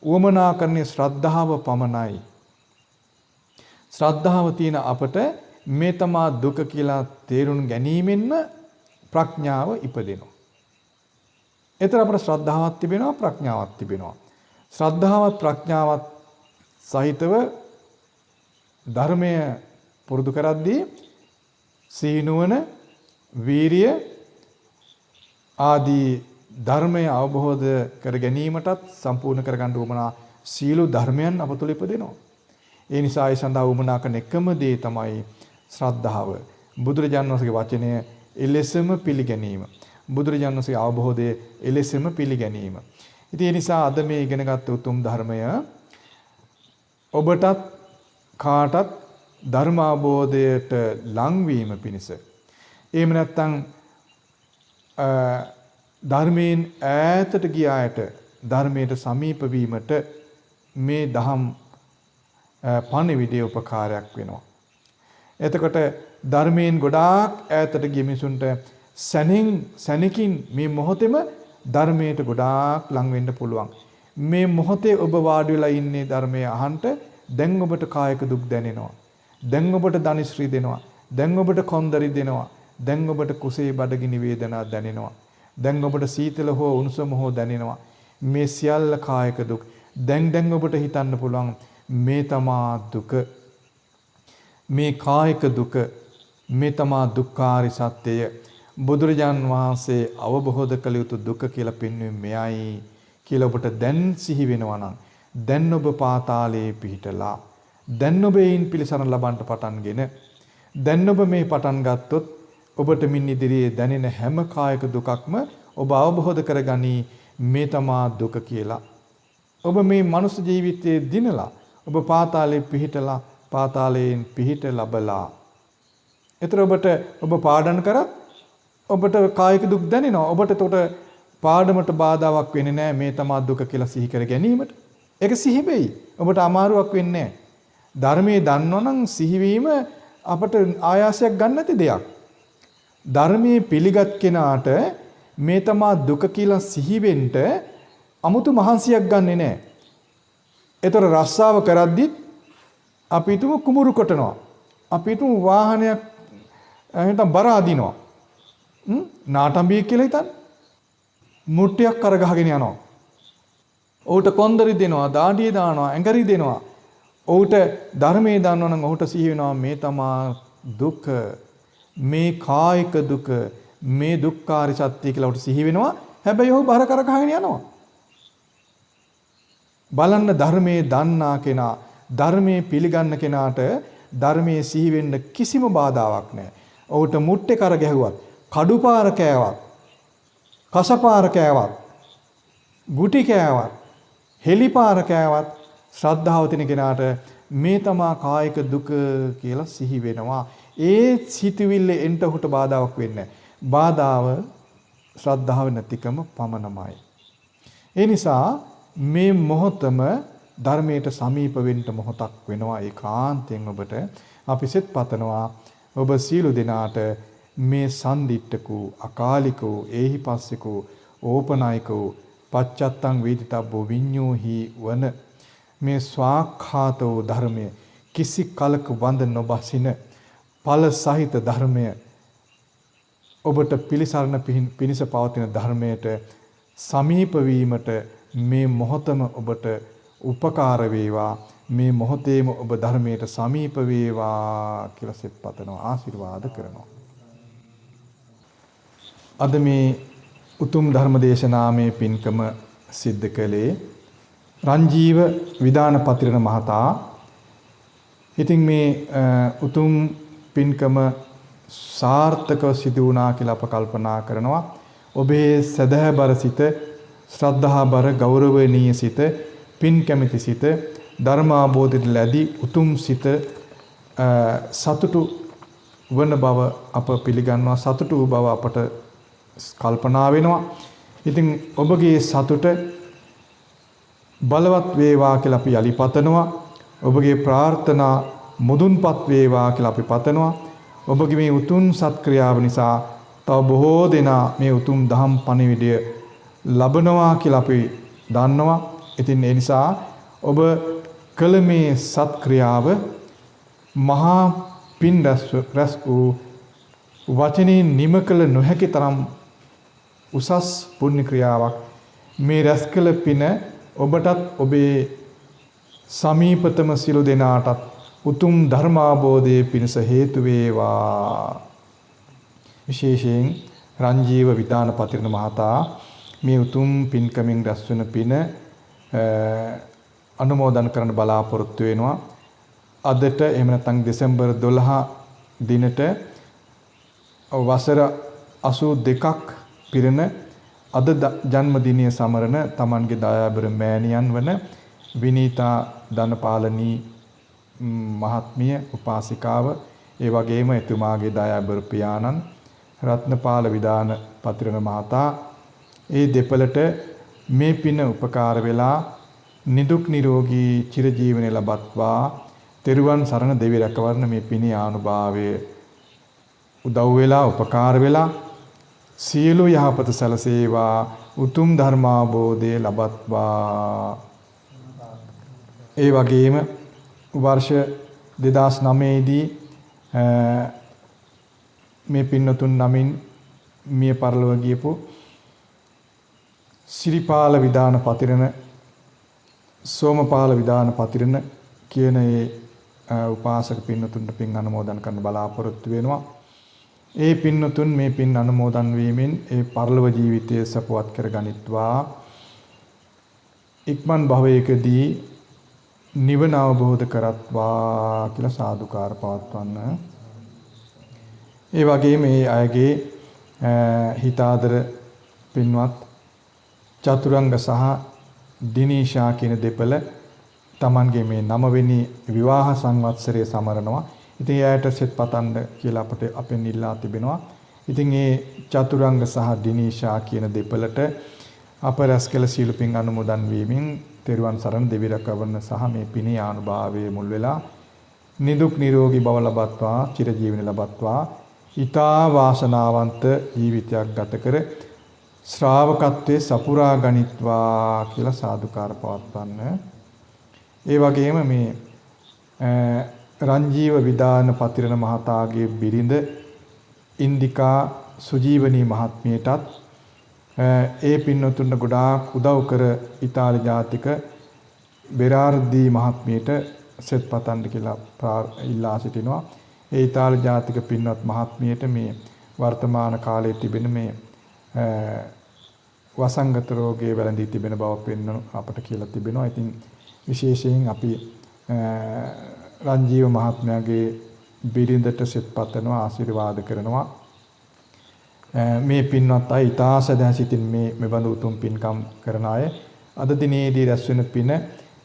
උවමනා කරන්නේ ශ්‍රද්ධාව පමණයි. ශ්‍රද්ධාව තියෙන අපට මේ තමා දුක කියලා තේරුම් ගැනීමෙන්ම ප්‍රඥාව ඉපදෙනවා. ඒතර අපට ශ්‍රද්ධාවක් තිබෙනවා ප්‍රඥාවක් තිබෙනවා. ශ්‍රද්ධාවත් ප්‍රඥාවත් සහිතව ධර්මය පුරුදු කරද්දී සීනුවන වීරිය ආදී ධර්මය අවබෝධ කර ගැනීමටත් සම්පූර්ණ කර ගන්න උවමනා සීල ධර්මයන් අප තුළ ඉපදෙනවා. ඒ නිසා ඒ සඳහා උවමනා කරන එකම දේ තමයි ශ්‍රද්ධාව. බුදුරජාණන් වහන්සේගේ වචනය එලෙසම පිළිගැනීම. බුදුරජාණන් වහන්සේගේ අවබෝධය එලෙසම පිළිගැනීම. ඉතින් ඒ නිසා අද මේ ඉගෙනගත් උතුම් ධර්මය ඔබටත් කාටත් ධර්ම අවබෝධයට ලංවීම පිණිස එහෙම නැත්නම් ධර්මයෙන් ඈතට ගිය අයට ධර්මයට සමීප වීමට මේ දහම් පණිවිඩය උපකාරයක් වෙනවා. එතකොට ධර්මයෙන් ගොඩාක් ඈතට ගිය මිනිසුන්ට සැනකින් මේ මොහොතේම ධර්මයට ගොඩාක් ලං වෙන්න පුළුවන්. මේ මොහොතේ ඔබ වාඩි වෙලා ඉන්නේ ධර්මයේ අහන්ට දැන් ඔබට කායික දුක් දැනෙනවා. දැන් ඔබට ධනිශ්‍රී දෙනවා. දැන් ඔබට කොන්දරි දෙනවා. දැන් ඔබට කුසේ බඩගිනි වේදනා දැනෙනවා. දැන් ඔබට සීතල හෝ උණුසුම හෝ දැනෙනවා. මේ සියල්ල කායික දුක්. දැන් ඔබට හිතන්න පුළුවන් මේ තමා දුක. මේ කායික දුක මේ තමා දුක්ඛාරි සත්‍යය. බුදුරජාන් වහන්සේ අවබෝධ කළ යුතු දුක කියලා පෙන්වන්නේ මෙයයි කියලා ඔබට දැන් සිහි වෙනවා නම් දැන් ඔබ පාතාලයේ පිහිටලා දැන් ඔබ ඒන් පිළිසරණ ලබන්න පටන්ගෙන දැන් ඔබ මේ පටන් ගත්තොත් ඔබට මින් ඉදිරියේ දැනෙන හැම කායික දුකක්ම ඔබ අවබෝධ කරගනි මේ තමා දුක කියලා. ඔබ මේ මනුස්ස ජීවිතයේ දිනලා ඔබ පාතාලයේ පිහිටලා පාතාලයෙන් පිහිට ලබලා. ඒතර ඔබට ඔබ පාඩම් කරත් ඔබට කායික දුක් දැනෙනවා. ඔබට එතකොට පාඩමට බාධාවක් වෙන්නේ නැහැ මේ තමා දුක කියලා සිහි කර ගැනීමට. ඒක සිහි වෙයි. ඔබට අමාරුවක් වෙන්නේ නැහැ. ධර්මයේ දන්නවනම් සිහිවීම අපට ආයාසයක් ගන්න නැති දෙයක්. ධර්මයේ පිළිගත් කෙනාට මේ තමා දුක කියලා සිහි වෙන්න 아무තු මහන්සියක් ගන්නෙ නැහැ. ඒතර රස්සාව කරද්දිත් අපි හිතමු කුඹුරු කොටනවා. අපි හිතමු වාහනයක් එහෙනම් බර අදිනවා. නාටම්බිය කියලා හිතන්න. මුට්ටියක් කරගහගෙන යනවා. ඔහුට කොන්දරි දෙනවා, දාඩිය දානවා, ඇඟරි දෙනවා. ඔහුට ධර්මයේ දන්නවා නම් ඔහුට සිහි වෙනවා මේ තමා දුක, මේ කායික දුක, මේ දුක්ඛාරි සත්‍ය කියලා ඔහුට සිහි වෙනවා. හැබැයි ඔහු බර කරගහගෙන යනවා. බලන්න ධර්මයේ දන්නා කෙනා, ධර්මයේ පිළිගන්න කෙනාට ධර්මයේ සිහි වෙන්න කිසිම බාධාවක් නැහැ. ඔහුට මුට්ටේ කර ගැහුවත්, කඩුපාර කෑවත්, කසපාර කෑවත්, ගුටි කෑවත්, හෙලිපාර කෑවත් ශ්‍රද්ධාව තියෙන කෙනාට මේ තමා කායික දුක කියලා සිහි වෙනවා. ඒ සිතුවිල්ල එන්ට ඔහුට බාධාවක් වෙන්නේ නැහැ. බාධාව ශ්‍රද්ධාව නැතිකම පමණමයි. ඒ නිසා මේ මොහොතම ධර්මයට සමීප වෙන්න මොහොතක් වෙනවා. ඒකාන්තයෙන් ඔබට අපි සෙත් පතනවා ඔබ සියලු දෙනාට මේ සම්දිට්ඨකෝ අකාලිකෝ ඒහිපස්සිකෝ ඕපනායකෝ පච්චත්තං වේදිතබ්බෝ විඤ්ඤෝහි වන මේ ස්වාක්ඛාතෝ ධර්මය කිසි කලක වඳ නොබසින ඵල සහිත ධර්මය ඔබට පිළිසරණ පිණිස පවතින ධර්මයට සමීප වීමට මේ මොහොතම ඔබට උපකාර වේවා. මේ මොහොතේම ඔබ ධර්මයට සමීප වේවා කියලා සෙත් පතනවා ආශිර්වාද කරනවා. අද මේ උතුම් ධර්ම දේශනාමේ පින්කම සිද්ධ කළේ රංජීව විදාන පතිරණ මහතා. ඉතින් මේ උතුම් පින්කම සාර්ථකව සිදු වුණා කියලා අප කල්පනා කරනවා. ඔබේ සදහබර සිත, ශ්‍රද්ධාබර ගෞරවණීය සිත, පින් කැමැති සිත, ධර්ම අවබෝධයට ලැබී උතුම් සිත සතුටු වන බව අප පිළිගන්නවා. සතුටු වූ බව අපට කල්පනා වෙනවා. ඉතින් ඔබගේ සතුට බලවත් වේවා කියලා අපි යලි පතනවා. ඔබගේ ප්‍රාර්ථනා මුදුන්පත් වේවා කියලා අපි පතනවා. ඔබගේ මේ උතුම් සත්ක්‍රියාව නිසා තව බොහෝ දෙනා මේ උතුම් දහම් පණිවිඩය ලබනවා කියලා අපි දන්නවා. ඉතින් ඒ නිසා ඔබ කළ මේ සත්ක්‍රියාව මහා පින් රැස් වූ වචනින් නිම කළ නොහැකි තරම් උසස් පුණ්‍ය ක්‍රියාවක්. මේ රැස් කළ පින ඔබටත් ඔබේ සමීපතම සියලු දෙනාටත් උතුම් ධර්මාබෝධයේ පිණිස හේතු වේවා. විශේෂයෙන් රංජීව විදාන පතිරණ මහතා මේ උතුම් පින්කමින් රැස් වෙන පින අනුමෝදන් කරන්න බලාපොරොත්තු වෙනවා. අදට එහෙම නැත්නම් දෙසැම්බර් 12 දිනට වසර 82ක් පිරෙන අද ජන්මදිනය සමරන තමන්ගේ දයාබර මෑණියන් වන විනීතා ධනපාලනී මහත්මිය උපාසිකාව, ඒ වගේම එතුමාගේ දයාබර පියාණන් රත්නපාල විදාන පතිරණ මහතා, ඒ දෙපළට මේ පින උපකාර වෙලා නිදුක් නිරෝගී චිරජීවනය ලබත්වා. තෙරුවන් සරණ දෙවි රැකවරණ මේ පිනේ ආනුභාවය උදව් වෙලා උපකාර වෙලා සියලු යහපත සැලසේවා. උතුම් ධර්මාබෝධය ලබත්වා. ඒ වගේම වර්ෂ 2009 දී මේ පින්නතුන් නමින් මිය පරලොව ගියපු සිරිපාල විදාන පතිරණ, සෝමපාල විදාන පතිරණ කියන ඒ උපාසක පින්නතුන්ට පින් අනුමෝදන් කරන්න බලාපොරොත්තු වෙනවා. ඒ පින්නතුන් මේ පින් අනුමෝදන් වීමෙන් ඒ පරලොව ජීවිතය සපවත් කරගනිත්වා. ඉක්මන් භවයකදී නිවන අවබෝධ කරත්වා කියලා සාදුකාර පවත්වන්න. ඒ වගේම මේ අයගේ හිතාදර පින්වත් චතුරංග සහ දිනීෂා කියන දෙපළ Tamanගේ මේ 9 වෙනි විවාහ සංවත්සරය සමරනවා. ඉතින් එයාට සෙත් පතන්න කියලා අපට අපෙන් ඉල්ලා තිබෙනවා. ඉතින් මේ චතුරංග සහ දිනීෂා කියන දෙපළට අප රැස් කළ සීල පින් අනුමෝදන් වීමෙන් තෙරුවන් සරණ දෙවි රැකවරණ සහ මේ පිනේ ආනුභාවයේ මුල් වෙලා නිදුක් නිරෝගී බව ලබත්වා, චිරජීවනය ලබත්වා, ඊතා වාසනාවන්ත ජීවිතයක් ගත කර ශ්‍රාවකත්වයේ සපුරා ගනිත්වා කියලා සාදුකාර පවත්වන්න. ඒ වගේම මේ රංජීව විදාන පතිරණ මහතාගේ බිරිඳ ඉන්දිකා සුජීවනී මහත්මියටත් ඒ පින්නතුන්ට ගොඩාක් උදව් කර ඉතාලි ජාතික බෙරාර්දී මහත්මියට සෙත් පතන්න කියලා ඉල්ලා සිටිනවා. ඒ ඉතාලි ජාතික පින්වත් මහත්මියට මේ වර්තමාන කාලයේ තිබෙන මේ වසංගත රෝගයේ වැළඳී තිබෙන බව පෙන්වන අපට කියලා තිබෙනවා. ඉතින් විශේෂයෙන් අපි රංජීව මහත්මයාගේ බිරිඳට සෙත් පතනවා, ආශිර්වාද කරනවා. මේ පින්වත් අය ඊතා සදා සිටින් මේ මෙබඳු උතුම් පින්කම් කරන අය අද දිනේදී රැස් වෙන පින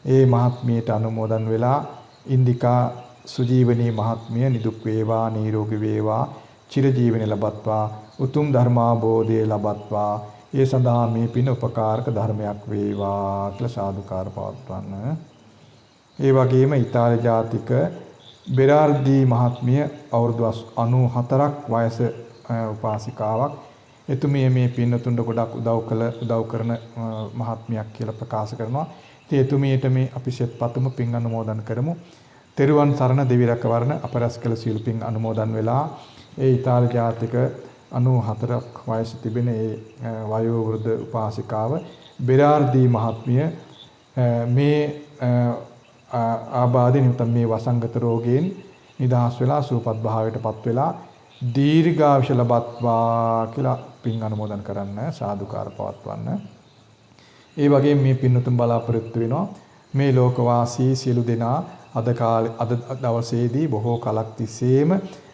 ඒ මහත්මියට අනුමෝදන් වෙලා ඉන්දිකා සුජීවනී මහත්මිය නිදුක් වේවා, නිරෝගී වේවා, චිරජීවනය ලබත්වා, උතුම් ධර්මාබෝධය ලබත්වා. ඒ සඳහා මේ පින උපකාරක ධර්මයක් වේවා කියලා සාදුකාර පවත්වන්න. ඒ වගේම ඉතාලි ජාතික බෙරාර්දී මහත්මිය අවුරුදු 94ක් වයස උපාසිකාවක්. එතුමිය මේ පින්නතුන්ට ගොඩක් උදව් කරන මහත්මියක් කියලා ප්‍රකාශ කරනවා. ඉතින් එතුමියට මේ අපි සෙත් පතමු, පින් අනුමෝදන් කරමු. තෙරුවන් සරණ දෙවි රැකවරණ අපරස් කළ සීල පින් අනුමෝදන් වෙලා ඒ ඉතාලි ජාතික 94ක් වයස තිබෙන ඒ වයෝ වෘද්ධ උපාසිකාව බෙරාර්දී මහත්මිය මේ ආබාධ නිමිත්ත මේ වසංගත රෝගයෙන් නිදහස් වෙලා සුවපත් භාවයටපත් වෙලා දීර්ඝායුෂ ලබත්වා කියලා පින් අනුමෝදන් කරන්න සාදුකාර පවත්වන්න. ඒ වගේම මේ පින්නතුන් බලාපොරොත්තු වෙනවා මේ ලෝකවාසී සියලු දෙනා අද දවසේදී බොහෝ කලක් තිස්සේම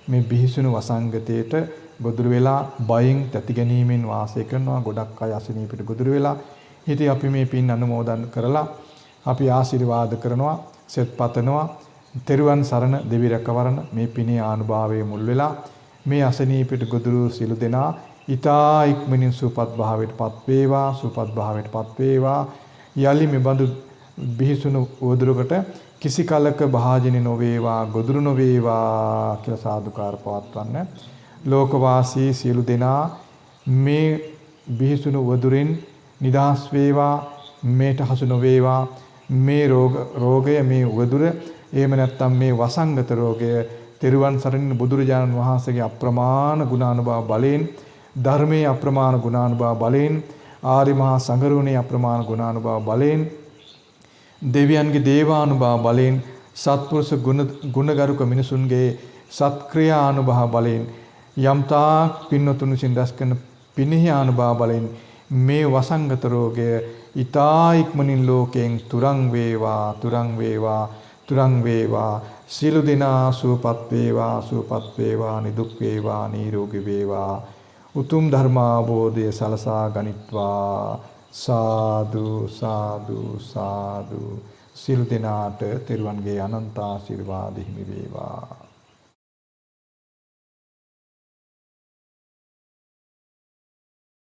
මේ බිහිසුණු වසංගතයට ගොදුරු වෙලා බයෙන් තැති ගැනීමෙන් වාසය කරනවා. ගොඩක් අය අසනීපිට ගොදුරු වෙලා. ඉතින් අපි මේ පින් අනුමෝදන් කරලා අපි ආශිර්වාද කරනවා, සෙත් පතනවා. තෙරුවන් සරණ දෙවි රැකවරණ මේ පිනේ ආනුභාවයේ මුල් වෙලා මේ අසනීපිට ගොදුරු සියලු දෙනා ඊතා ඉක්මනින් සුවපත් භාවයටපත් වේවා, සුවපත් භාවයටපත් වේවා. යලි මෙබඳු බිහිසුණු උවදුරකට කිසි කලක භාජනය නොවේවා, ගොදුරු නොවේවා කියලා සාදුකාර පවත්වන්න. ලෝකවාසී සියලු දෙනා මේ බිහිසුණු උවදුරින් නිදහස් වේවා, මේට හසු නොවේවා. මේ රෝගය, මේ උවදුර, එහෙම නැත්නම් මේ වසංගත රෝගය තෙරුවන් සරණින් බුදුරජාණන් වහන්සේගේ අප්‍රමාණ ගුණානුභාව බලයෙන්, ධර්මයේ අප්‍රමාණ ගුණානුභාව බලයෙන්, ආර්ය මහා සංඝරුවනේ අප්‍රමාණ ගුණානුභාව බලයෙන්, දෙවියන්ගේ දේවානුභාව බලයෙන්, සත්පුරුෂ ගුණගරුක මිනිසුන්ගේ සත්ක්‍රියානුභාව බලයෙන්, යම්තා පින්නතුන් විසින් රැස් කරන පිනෙහි අනුභාව බලයෙන් මේ වසංගත රෝගය ඊතා ඉක්මනින් ලෝකයෙන් තුරන් වේවා, තුරන් වේවා, තුරන් වේවා. සියලු දෙනා සුවපත් වේවා, සුවපත් වේවා, නිදුක් වේවා, නිරෝගී වේවා. උතුම් ධර්මාභෝධය සලසා ගනිත්වා. සාදු සාදු සාදු. සියලු දෙනාට තෙරුවන්ගේ අනන්ත ආශිර්වාද හිමි වේවා.